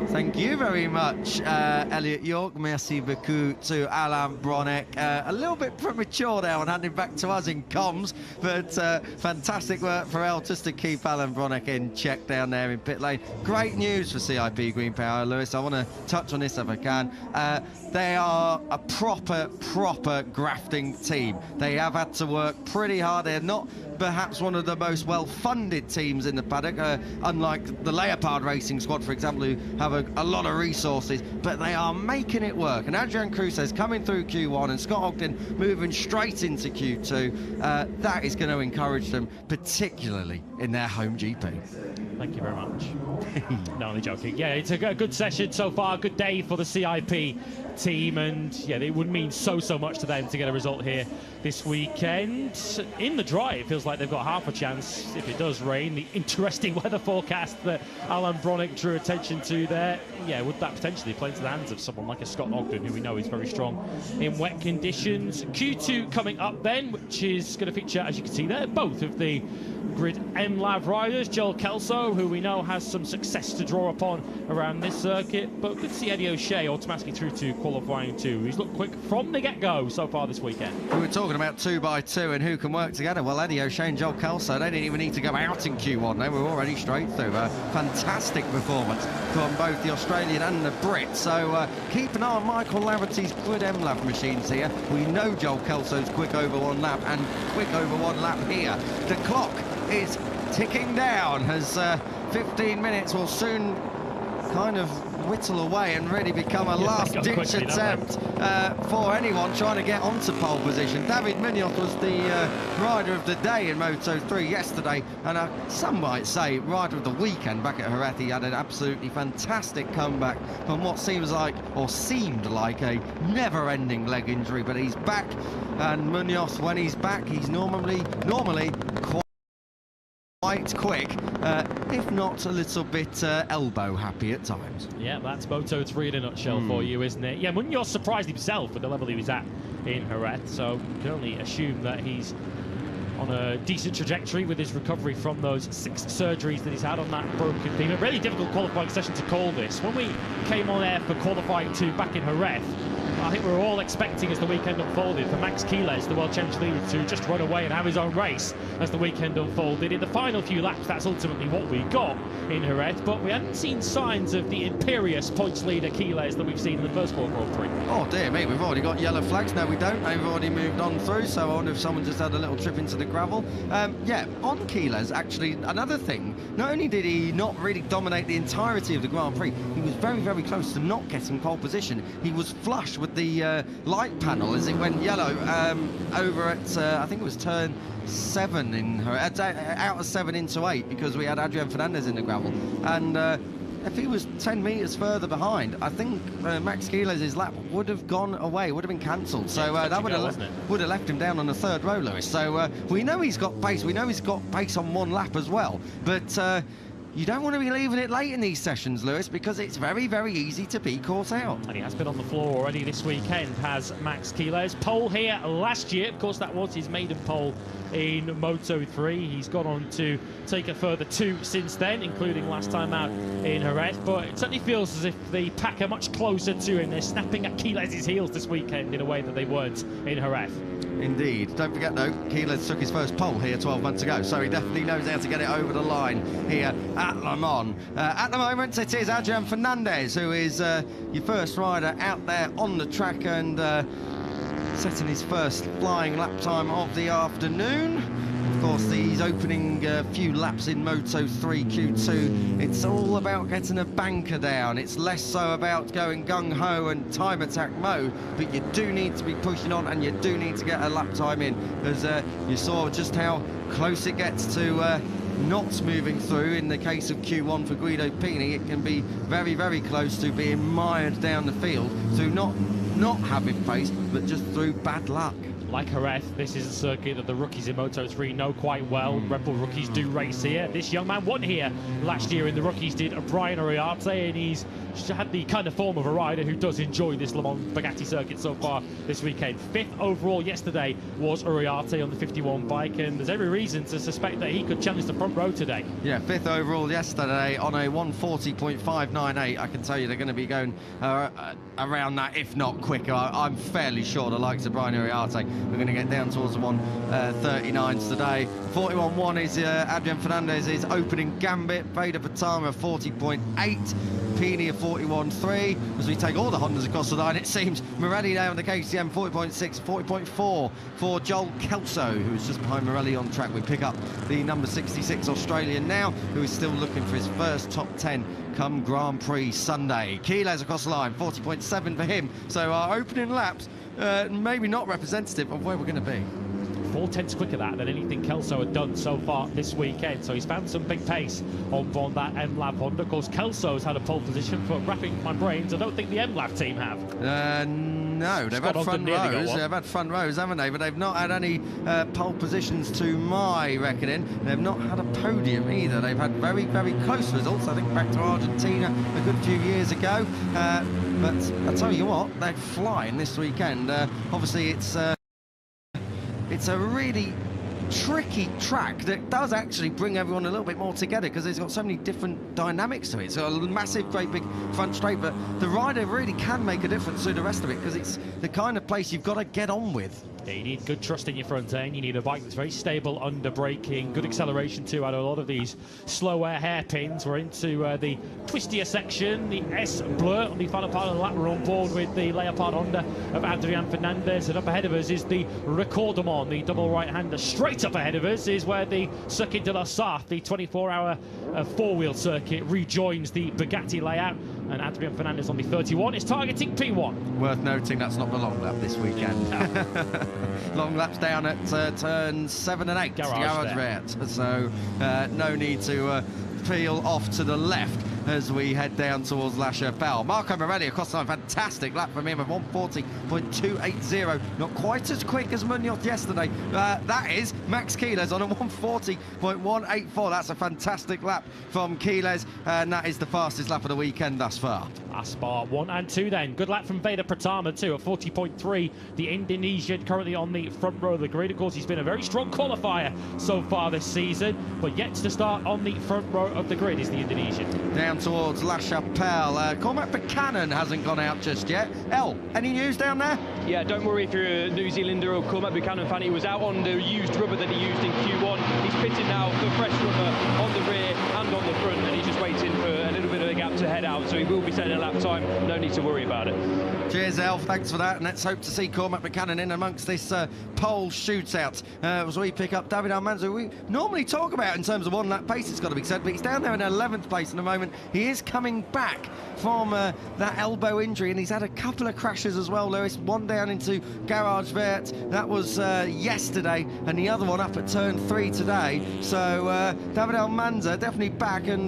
Thank you very much, Elliot York. Merci beaucoup to Alain Bronek. A little bit premature now and handing back to us in comms, but fantastic work for El just to keep Alain Bronek in check down there in pit lane. Great news for CIP Green Power, Lewis. I want to touch on this if I can. They are a proper grafting team. They have had to work pretty hard. They're not perhaps one of the most well-funded teams in the paddock, unlike the Leopard Racing Squad, for example, who have a lot of resources, but they are making it work. And Adrian Cruces coming through Q1 and Scott Ogden moving straight into Q2, that is going to encourage them, particularly in their home GP. Thank you very much. No, only joking. Yeah, it's a good session so far, good day for the CIP team, and yeah, it would mean so much to them to get a result here this weekend. In the dry, it feels like they've got half a chance if it does rain. The interesting weather forecast that Alan Bronek drew attention to there, yeah, would that potentially play into the hands of someone like a Scott Ogden, who we know is very strong in wet conditions. Q2 coming up then, which is going to feature, as you can see there, both of the Grid M-Lav riders. Joel Kelso, who we know has some success to draw upon around this circuit, but good to see Eddie O'Shea automatically through to qualifying too. He's looked quick from the get-go so far this weekend. We were talking about 2x2 and who can work together. Well, Eddie O'Shea and Joel Kelso, they didn't even need to go out in Q1. They were already straight through. A fantastic performance from both the Australian and the Brit. So keep an eye on Michael Laverty's Grid M-Lav machines here. We know Joel Kelso's quick over one lap and quick over one lap here. The clock is ticking down as 15 minutes will soon kind of whittle away and really become a last-ditch attempt for anyone trying to get onto pole position. David Munoz was the rider of the day in Moto3 yesterday, and some might say rider of the weekend back at Jerez. He had an absolutely fantastic comeback from what seemed like a never-ending leg injury, but he's back, and Munoz, when he's back, he's normally quite quick, if not a little bit elbow happy at times. Yeah, that's Moto3 in a nutshell for you, isn't it? Yeah, Munoz surprised himself at the level he was at in Jerez, so you can only assume that he's on a decent trajectory with his recovery from those 6 surgeries that he's had on that broken thing. A really difficult qualifying session to call this. When we came on air for qualifying 2 back in Jerez, I think we were all expecting, as the weekend unfolded, for Max Quiles, the World Championship leader, to just run away and have his own race as the weekend unfolded. In the final few laps, that's ultimately what we got in Jerez, but we hadn't seen signs of the imperious points leader Quiles that we've seen in the first World Grand Prix. Oh dear me, we've already got yellow flags. No, we don't. They've already moved on through, so I wonder if someone just had a little trip into the gravel. Yeah, on Quiles, actually, another thing, not only did he not really dominate the entirety of the Grand Prix, he was very close to not getting pole position. He was flush with the light panel as it went yellow over at, I think it was turn 7 in her, out of 7 into 8, because we had Adrian Fernandez in the gravel. And if he was 10 metres further behind, I think Max Quiles' lap would have gone away, would have been cancelled. So that would have left him down on the 3rd row, Lewis. So we know he's got pace. We know he's got pace on one lap as well. But you don't want to be leaving it late in these sessions, Lewis, because it's very easy to be caught out. And he has been on the floor already this weekend, has Max Quiles. Pole here last year, of course that was his maiden pole in Moto3. He's gone on to take a further 2 since then, including last time out in Jerez, but it certainly feels as if the pack are much closer to him. They're snapping at Quiles' heels this weekend in a way that they weren't in Jerez. Indeed. Don't forget, though, Quiles took his first pole here 12 months ago, so he definitely knows how to get it over the line here at Le Mans. At the moment, it is Adrian Fernandez who is your first rider out there on the track and setting his first flying lap time of the afternoon. Of course, these opening few laps in Moto3 Q2, it's all about getting a banker down. It's less so about going gung-ho and time attack mode, but you do need to be pushing on and you do need to get a lap time in, as you saw just how close it gets to not moving through. In the case of Q1 for Guido Pini, it can be very, very close to being mired down the field through not having pace, but just through bad luck. Like Jerez, this is a circuit that the rookies in Moto3 know quite well. Red Bull rookies do race here. This young man won here last year in the rookies, did Brian Uriarte, and he's had the kind of form of a rider who does enjoy this Le Mans Bugatti circuit so far this weekend. 5th overall yesterday was Uriarte on the 51 bike, and there's every reason to suspect that he could challenge the front row today. Yeah, 5th overall yesterday on a 140.598. I can tell you they're going to be going around that, if not quicker. I'm fairly sure the likes of Brian Uriarte we're going to get down towards the 139s today. 41.1 is Adrian Fernandez's opening gambit. Veda Patama 40.8. Pini 41.3. As we take all the Hondas across the line, it seems Morelli now in the KTM 40.6, 40.4 for Joel Kelso, who is just behind Morelli on track. We pick up the number 66 Australian now, who is still looking for his first top 10 come Grand Prix Sunday. Quiles across the line, 40.7 for him. So our opening laps, maybe not representative of where we're going to be. 4/10 quicker than anything Kelso had done so far this weekend, so he's found some big pace on that M-Lab Honda. Of course, Kelso's had a pole position, for wrapping my brains, I don't think the M-Lab team have. No, they've had front rows. They've had front rows, haven't they? But they've not had any pole positions to my reckoning. They've not had a podium either. They've had very, very close results. I think back to Argentina a good few years ago. But I tell you what, they're flying this weekend. Obviously, it's a really tricky track that does actually bring everyone a little bit more together, because it's got so many different dynamics to it. It's got a massive, great big front straight, but the rider really can make a difference to the rest of it, because it's the kind of place you've got to get on with. Yeah, you need good trust in your front end. You need a bike that's very stable under braking, good acceleration too out of a lot of these slower hairpins. We're into the twistier section, the S Blur on the final part of the lap. We're on board with the Leopard Honda of Adrian Fernandez, and up ahead of us is the Recordemont, the double right-hander. Straight up ahead of us is where the Circuit de la Sarthe, the 24-hour four-wheel circuit, rejoins the Bugatti layout, and Adrian Fernandez on the 31 is targeting P1. Worth noting that's not the long lap this weekend. No. Long laps down at turns 7 and 8, garage route. So no need to peel off to the left as we head down towards La Chapelle. Marco Morelli across the line, fantastic lap from him of 140.280. Not quite as quick as Munoz yesterday. That is Max Quiles on a 140.184. That's a fantastic lap from Quiles, and that is the fastest lap of the weekend thus far. Aspar 1 and 2 then. Good lap from Veda Pratama too at 40.3. The Indonesian currently on the front row of the grid. Of course, he's been a very strong qualifier so far this season, but yet to start on the front row of the grid is the Indonesian. Down towards La Chapelle. Cormac Buchanan hasn't gone out just yet. Any news down there? Yeah, don't worry if you're a New Zealander or Cormac Buchanan fan. He was out on the used rubber that he used in Q1. He's pitted now for fresh rubber on the rear and on the front, and he's just waiting for a little bit of a gap to head out, so he will be setting a lap time. No need to worry about it. Cheers, Elf. Thanks for that, and let's hope to see Cormac Buchanan in amongst this pole shootout as we pick up David Almanza. We normally talk about in terms of one-lap pace, it's got to be said, but he's down there in 11th place in the moment. He is coming back from that elbow injury, and he's had a couple of crashes as well, Lewis. One down into Garage Vert, that was yesterday, and the other one up at turn 3 today. So David Almanza definitely back, and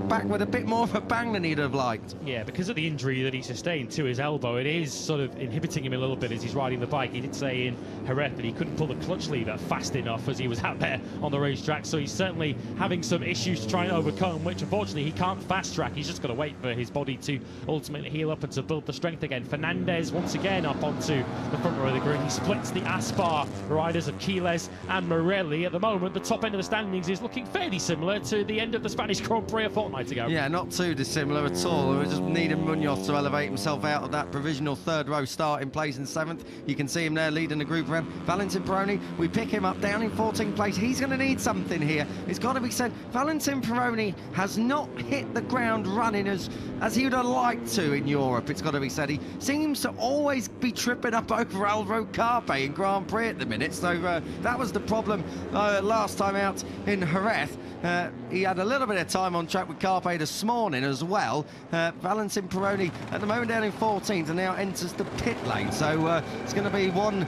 back with a bit more of a bang than he'd have liked. Yeah, because of the injury that he sustained to his elbow, it is sort of inhibiting him a little bit as he's riding the bike. He did say in Jerez that he couldn't pull the clutch lever fast enough as he was out there on the racetrack, so he's certainly having some issues to try and overcome, which unfortunately he can't fast track. He's just got to wait for his body to ultimately heal up and to build the strength again. Fernandez once again up onto the front row of the grid. He splits the Aspar riders of Quiles and Morelli. At the moment, the top end of the standings is looking fairly similar to the end of the Spanish Grand Prix a fortnight night ago. Yeah, not too dissimilar at all. We just needed Munoz to elevate himself out of that provisional third row start in place in 7th. You can see him there leading the group around. Valentin Peroni, we pick him up down in 14th place. He's going to need something here. It's got to be said, Valentin Peroni has not hit the ground running as he would have liked to in Europe. It's got to be said. He seems to always be tripping up over Alvaro Carpe in Grand Prix at the minute. So that was the problem last time out in Jerez. He had a little bit of time on track with Carpe this morning as well. Valentin Peroni at the moment down in 14th and now enters the pit lane. So it's going to be one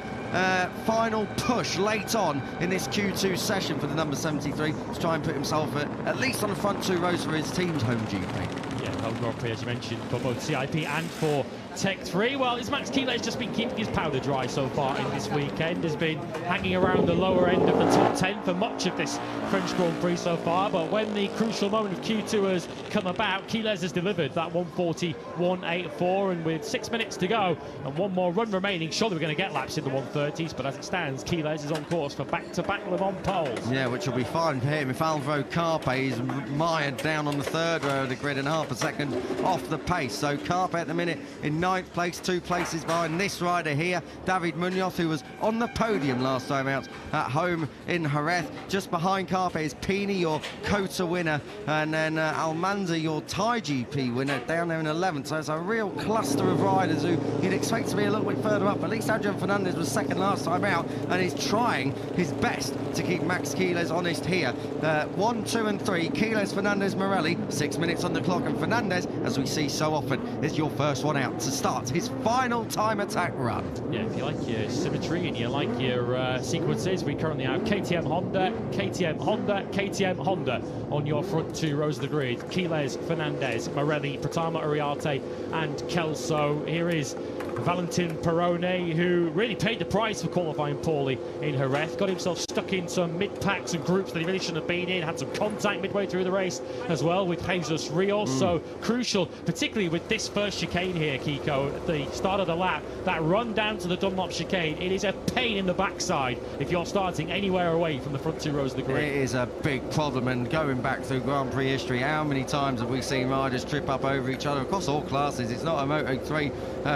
final push late on in this Q2 session for the number 73 to try and put himself at least on the front 2 rows for his team's home GP. Yeah, home Grand Prix, as you mentioned, for both CIP and for Tech 3. Well, it's Max Keeler's just been keeping his powder dry so far in this weekend. Has been hanging around the lower end of the top 10 for much of this French Grand Prix so far. But when the crucial moment of Q2 has come about, Keeler's has delivered that 1:40.184, and with 6 minutes to go and one more run remaining, surely we're going to get laps in the 1:30s. But as it stands, Keeler's is on course for back-to-back Le Mans poles. Yeah, which will be fine for him if Alvaro Carpe is mired down on the third row of the grid and half a second off the pace. So Carpe at the minute in 9th place, 2 places behind this rider here, David Munoz, who was on the podium last time out at home in Jerez. Just behind Carpe is Pini, your COTA winner, and then Almanza, your Thai GP winner, down there in 11th. So it's a real cluster of riders who you'd expect to be a little bit further up. At least Adrian Fernandez was second last time out, and he's trying his best to keep Max Keeler's honest here. 1, 2 and 3, Keeler's, Fernandez, Morelli, 6 minutes on the clock, and Fernandez, as we see so often, is your first one out to start his final time attack run. Yeah, if you like your symmetry and you like your sequences, we currently have KTM Honda, KTM Honda, KTM Honda on your front 2 rows of the grid. Keeler's, Fernandez, Morelli, Pratama Uriarte and Kelso. Here is Valentin Peroni, who really paid the price for qualifying poorly in Jerez. Got himself stuck in some mid-packs and groups that he really shouldn't have been in. Had some contact midway through the race as well with Jesus Rios. So crucial, particularly with this first chicane here, Kiko, at the start of the lap. That run down to the Dunlop chicane, it is a pain in the backside if you're starting anywhere away from the front 2 rows of the grid. It is a big problem, and going back through Grand Prix history, how many times have we seen riders trip up over each other across all classes? It's not a Moto3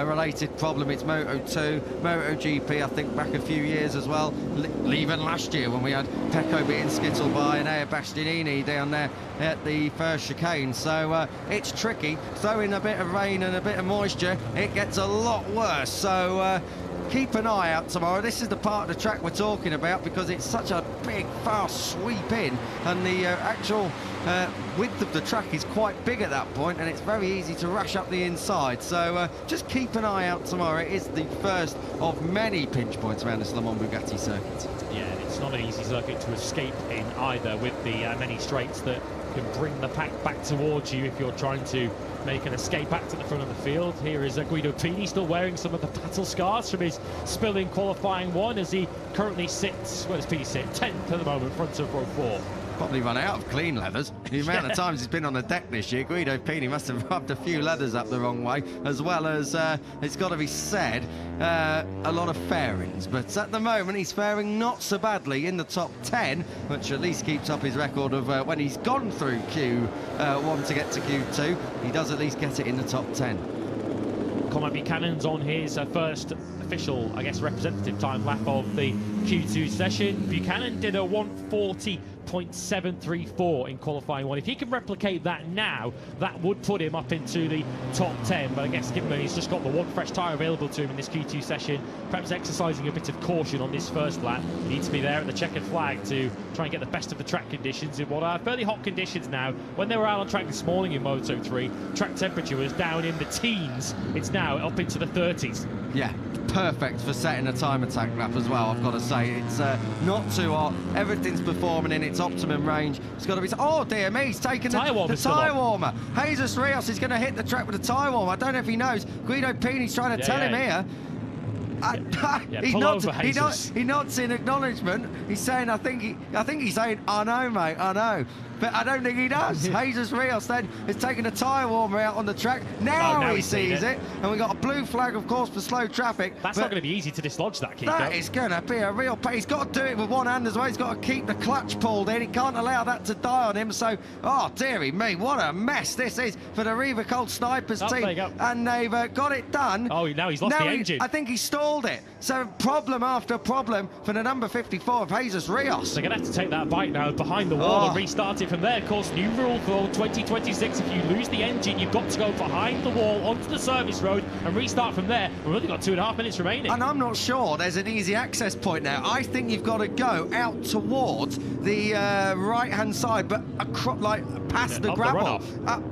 related problem, it's Moto2, MotoGP, I think back a few years as well, even last year when we had Pecco being skittled by an Air Bastianini down there at the first chicane. So it's tricky. Throw in a bit of rain and a bit of moisture, it gets a lot worse. So keep an eye out tomorrow. This is the part of the track we're talking about because it's such a big, fast sweep in, and the actual width of the track is quite big at that point, and it's very easy to rush up the inside. So just keep an eye out tomorrow. It is the first of many pinch points around this Le Mans Bugatti circuit. Yeah, it's not an easy circuit to escape in either, with the many straights that can bring the pack back towards you if you're trying to make an escape act at the front of the field. Here is Guido Pini, still wearing some of the battle scars from his spill in qualifying 1, as he currently sits, where does Pini sit? 10th at the moment, front of row 4. Probably run out of clean leathers. The amount of times he's been on the deck this year, Guido Pini must have rubbed a few leathers up the wrong way, as well as, it's got to be said, a lot of fairings. But at the moment, he's faring not so badly in the top 10, which at least keeps up his record of when he's gone through Q1 to get to Q2, he does at least get it in the top 10. Cormac Buchanan's on his first official, I guess, representative time lap of the Q2 session. Buchanan did a 1:40.734 in qualifying 1. If he can replicate that now, that would put him up into the top 10. But I guess given that he's just got the one fresh tyre available to him in this Q2 session, perhaps exercising a bit of caution on this first lap. He needs to be there at the checkered flag to try and get the best of the track conditions in what are fairly hot conditions now. When they were out on track this morning in Moto3, track temperature was down in the teens. It's now up into the 30s. Yeah, perfect for setting a time attack lap as well, I've got to say. It's not too hot, everything's performing in its optimum range. It's got to be... Oh dear me, he's taken the tyre warmer. Jesus Rios is going to hit the track with a tyre warmer. I don't know if he knows. Guido Pini's trying to tell him here. He pull nods, over, he, Jesus. nods, he nods in acknowledgement. He's saying, I think he's saying, I know, mate, I know. But I don't think he does. Jesus Rios then is taking a tyre warmer out on the track. Now he sees it. And we got a blue flag, of course, for slow traffic. That's not going to be easy to dislodge that, Keith. That is going to be a real pain. He's got to do it with one hand as well. He's got to keep the clutch pulled in. He can't allow that to die on him. So, oh, dearie me, what a mess this is for the Riva Cold Snipers team. And they've got it done. Oh, now he's lost the engine. I think he stalled it. So, problem after problem for the number 54 of Jesus Rios. They're going to have to take that bike now behind the wall and restart it from there. Of course, new rule for 2026, if you lose the engine, you've got to go behind the wall onto the service road and restart from there. We've only got 2.5 minutes remaining. And I'm not sure there's an easy access point now. I think you've got to go out towards the right-hand side, but past the gravel.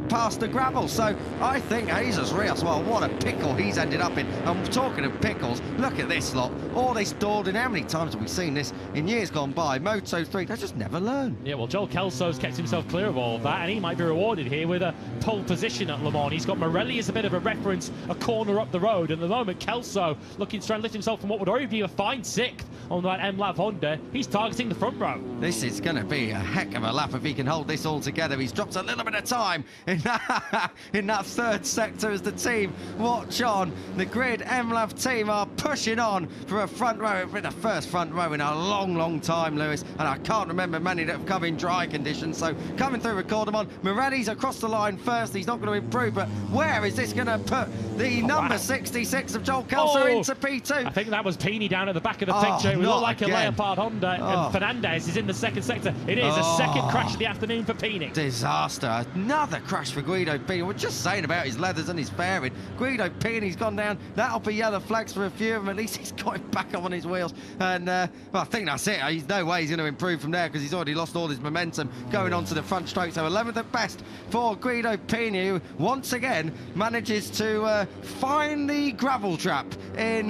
Past the gravel. So I think Jesus Rios, well, what a pickle he's ended up in. I'm talking of pickles. Look at this lot. All this dawdling. How many times have we seen this in years gone by? Moto3, they just never learn. Yeah, well, Joel Kelso's kept himself clear of all of that, and he might be rewarded here with a pole position at Le Mans. He's got Morelli as a bit of a reference, a corner up the road, and at the moment Kelso looking to try and lift himself from what would already be a fine 6th on that MLAV Honda. He's targeting the front row. This is going to be a heck of a lap if he can hold this all together. He's dropped a little bit of time in that third sector as the team watch on. The Grid MLAV team are pushing on for a front row. It's been the first front row in a long time, Lewis, and I can't remember many that have come in dry conditions. So coming through, record them on. Morelli's across the line first. He's not going to improve, but where is this going to put the number 66 of Joel Kelso into P2? I think that was Peony down at the back of the picture. It looked like a Leopard Honda, and Fernandez is in the second sector. It is a second crash of the afternoon for Peony. Disaster. Another crash for Guido Peony. We're just saying about his leathers and his fairing. Guido Peony's gone down. That'll be yellow flags for a few of them. At least he's got him back up on his wheels. And well, I think that's it. There's no way he's going to improve from there because he's already lost all his momentum going on to the front stroke. So 11th at best for Guido Peony, who once again manages to find the gravel trap in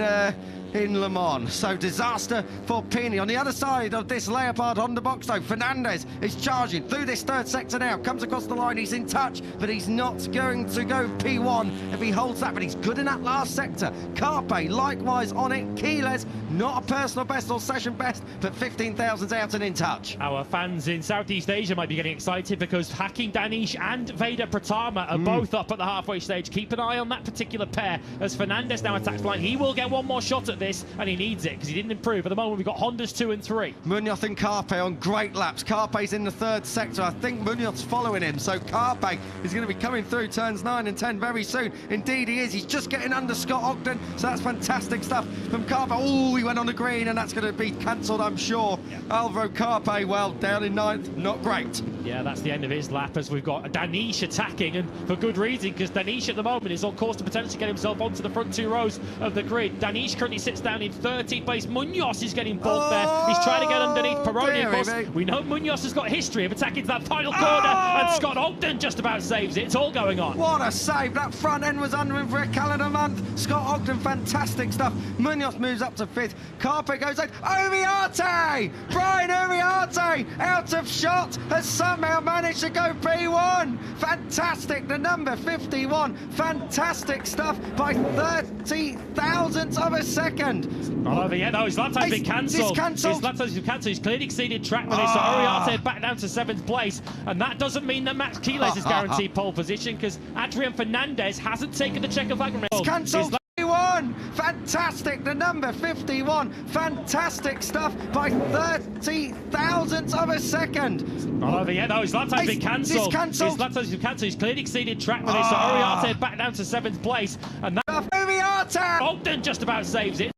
Le Mans. So disaster for Peony. On the other side of this Leopard Honda box, though, Fernandez is charging through this third sector now. Comes across the line. He's in touch, but he's not going to go P1 if he holds that. But he's good in that last sector. Carpe likewise on it. Keyless, not a personal best or session best, but 15,000's out and in touch. Our fans in Southeast Asia might be getting excited because Hakim Danish and Vader Pratama are both up at the halfway stage. Keep an eye on that particular pair as Fernandez now attacks the line. He will get one more shot at this, and he needs it because he didn't improve. At the moment, we've got Hondas 2 and 3. Munoz and Carpe on great laps. Carpe's in the third sector. I think Munoz's following him, so Carpe is going to be coming through turns 9 and 10 very soon. Indeed, he is. He's just getting under Scott Ogden, so that's fantastic stuff from Carpe. Oh, he went on the green, and that's going to be cancelled, I'm sure. Yeah. Alvaro Carpe, well, down in 9th, not great. Yeah, that's the end of his lap as we've got Danish attacking, and for good reason, because Danish at the moment is on course to potentially get himself onto the front 2 rows of the grid. Danish currently sits down in 13th place. Munoz is getting bumped there. He's trying to get underneath Peroni. Of course, we know Munoz has got history of attacking to that final corner, and Scott Ogden just about saves it. It's all going on. What a save. That front end was under him for a calendar month. Scott Ogden, fantastic stuff. Munoz moves up to 5th. Carpe goes out. Uriarte! Brian Uriarte, out of shot, has somehow managed to go P1. Fantastic. The number 51. Fantastic stuff by 30 thousandths of a second. Oh, yeah, no, his lap time's been cancelled. His lap time's been cancelled. He's clearly exceeded track limits. So Uriarte back down to 7th place. And that doesn't mean that Max Keyless is guaranteed pole position because Adrian Fernandez hasn't taken the Czechoslovakian. It's cancelled. Fantastic, the number 51. Fantastic stuff by 30 thousandths of a second. Oh, yeah, no, his lap time's been cancelled. His lap time's been cancelled. He's clearly exceeded track limits. So Uriarte back down to 7th place. And that Uriarte! Ogden just about saves it.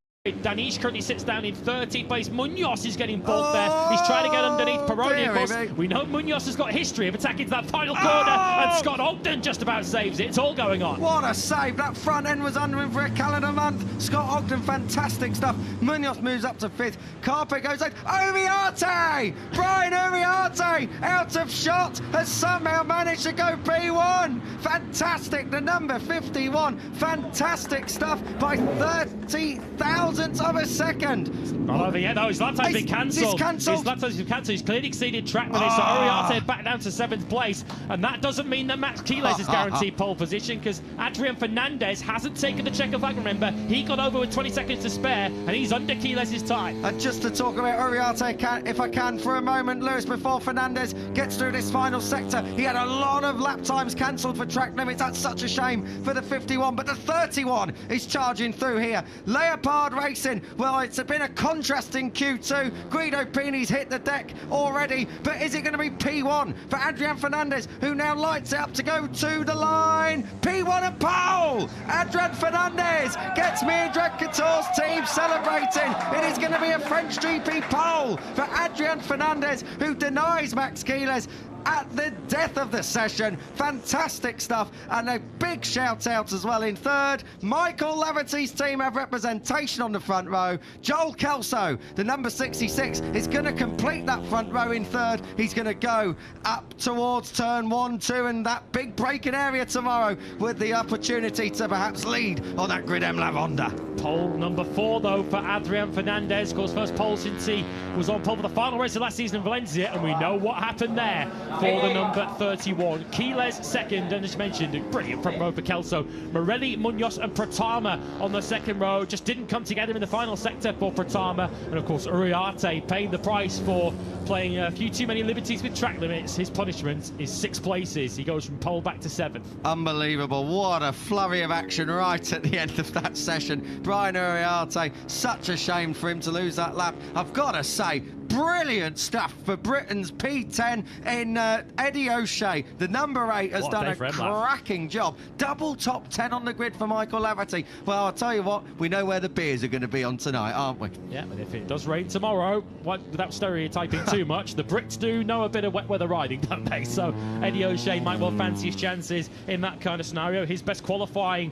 Danish currently sits down in 13th place. Munoz is getting bumped there. He's trying to get underneath Peroni. Of course, we know Munoz has got history of attacking to that final corner, and Scott Ogden just about saves it. It's all going on. What a save. That front end was under him for a calendar month. Scott Ogden, fantastic stuff. Munoz moves up to 5th. Carpe goes out. Uriarte! Brian Uriarte, out of shot, has somehow managed to go P1. Fantastic. The number 51. Fantastic stuff by 30 thousandths thousandths of a second. Not over yet, though. His lap time's been cancelled. His lap time's been cancelled. He's clearly exceeded track limits. So Uriarte back down to 7th place. And that doesn't mean that Max Quiles is guaranteed pole position, because Adrian Fernandez hasn't taken the checker flag. Remember, he got over with 20 seconds to spare, and he's under Quiles' time. And just to talk about Uriarte, if I can, for a moment, Lewis, before Fernandez gets through this final sector, he had a lot of lap times cancelled for track limits. That's such a shame for the 51, but the 31 is charging through here. Leopard Racing, well, it's been a contrasting Q2. Guido Pini's hit the deck already, but is it going to be P1 for Adrian Fernandez, who now lights it up to go to the line? P1 and pole! Adrian Fernandez gets Mildred Couture's team celebrating. It is going to be a French GP pole for Adrian Fernandez, who denies Max Quiles at the death of the session. Fantastic stuff, and a big shout out as well in third. Michael Laverty's team have representation on the front row. Joel Kelso, the number 66, is going to complete that front row in third. He's going to go up towards turn 1, 2, and that big braking area tomorrow with the opportunity to perhaps lead on that Grid M Lavonda. Pole number 4, though, for Adrian Fernandez. Of course, first pole since he was on pole for the final race of last season in Valencia, and we know what happened there for the number 31. Quiles second, and as mentioned, a brilliant front row for Kelso. Morelli, Munoz and Pratama on the second row. Just didn't come together in the final sector for Pratama. And of course, Uriarte paying the price for playing a few too many liberties with track limits. His punishment is 6 places. He goes from pole back to 7th. Unbelievable. What a flurry of action right at the end of that session. Brian Uriarte, such a shame for him to lose that lap. I've got to say, brilliant stuff for Britain's P10 in Eddie O'Shea. The number 8 has done a cracking job. Double top 10 on the grid for Michael Laverty. Well, I'll tell you what, we know where the beers are going to be on tonight, aren't we? Yeah, and if it does rain tomorrow, without stereotyping too much, the Brits do know a bit of wet weather riding, don't they? So Eddie O'Shea might well fancy his chances in that kind of scenario. His best qualifying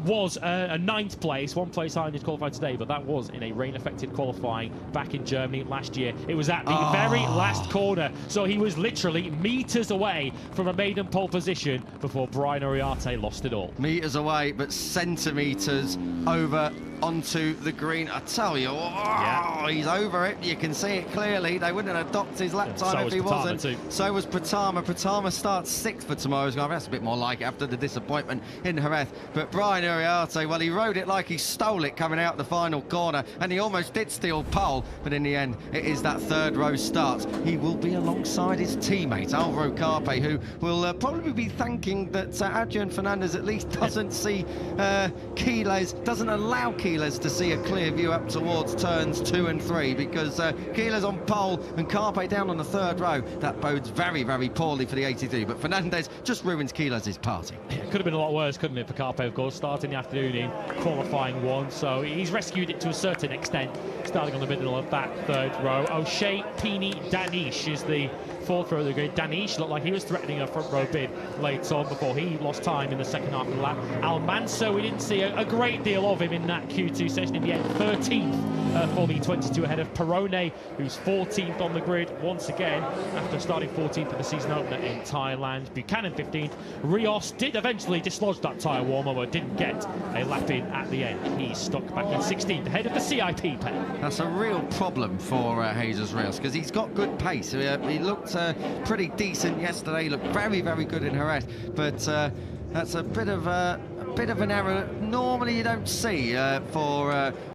was a 9th place, 1 place higher than his qualified today, but that was in a rain-affected qualifying back in Germany last year. It was at the very last corner, so he was literally meters away from a maiden pole position before Brian Uriarte lost it all. Meters away, but centimetres over onto the green. I tell you, he's over it. You can see it clearly. They wouldn't have docked his lap time if he wasn't. So was Pratama. Pratama starts 6th for tomorrow's game. That's a bit more like it after the disappointment in Jerez. But Brian Uriarte, well, he rode it like he stole it coming out the final corner, and he almost did steal pole, but in the end, it is that 3rd row starts. He will be alongside his teammate, Alvaro Carpe, who will probably be thanking that Adrian Fernandez at least doesn't see Quiles, doesn't allow Quiles to see a clear view up towards turns 2 and 3, because Quiles on pole and Carpe down on the 3rd row. That bodes very, very poorly for the 82, but Fernandez just ruins Quiles' party. It could have been a lot worse, couldn't it, for Carpe, of course, starting the afternoon in qualifying 1, so he's rescued it to a certain extent, starting on the middle of that 3rd row. O'Shea, Pini, Danish is the 4th row of the grid. Danish looked like he was threatening a front row bid late on before he lost time in the second half of the lap. Almanso, we didn't see a great deal of him in that Q2 session. In the end, 13th for the 22 ahead of Perone, who's 14th on the grid once again after starting 14th at the season opener in Thailand. Buchanan 15th. Rios did eventually dislodge that tyre warmer, but didn't get a lap in at the end. He's stuck back in 16th ahead of the CIP pair. That's a real problem for Jesus Rios, because he's got good pace. He looked pretty decent yesterday. He looked very, very good in Jerez, but that's a bit of an error normally you don't see for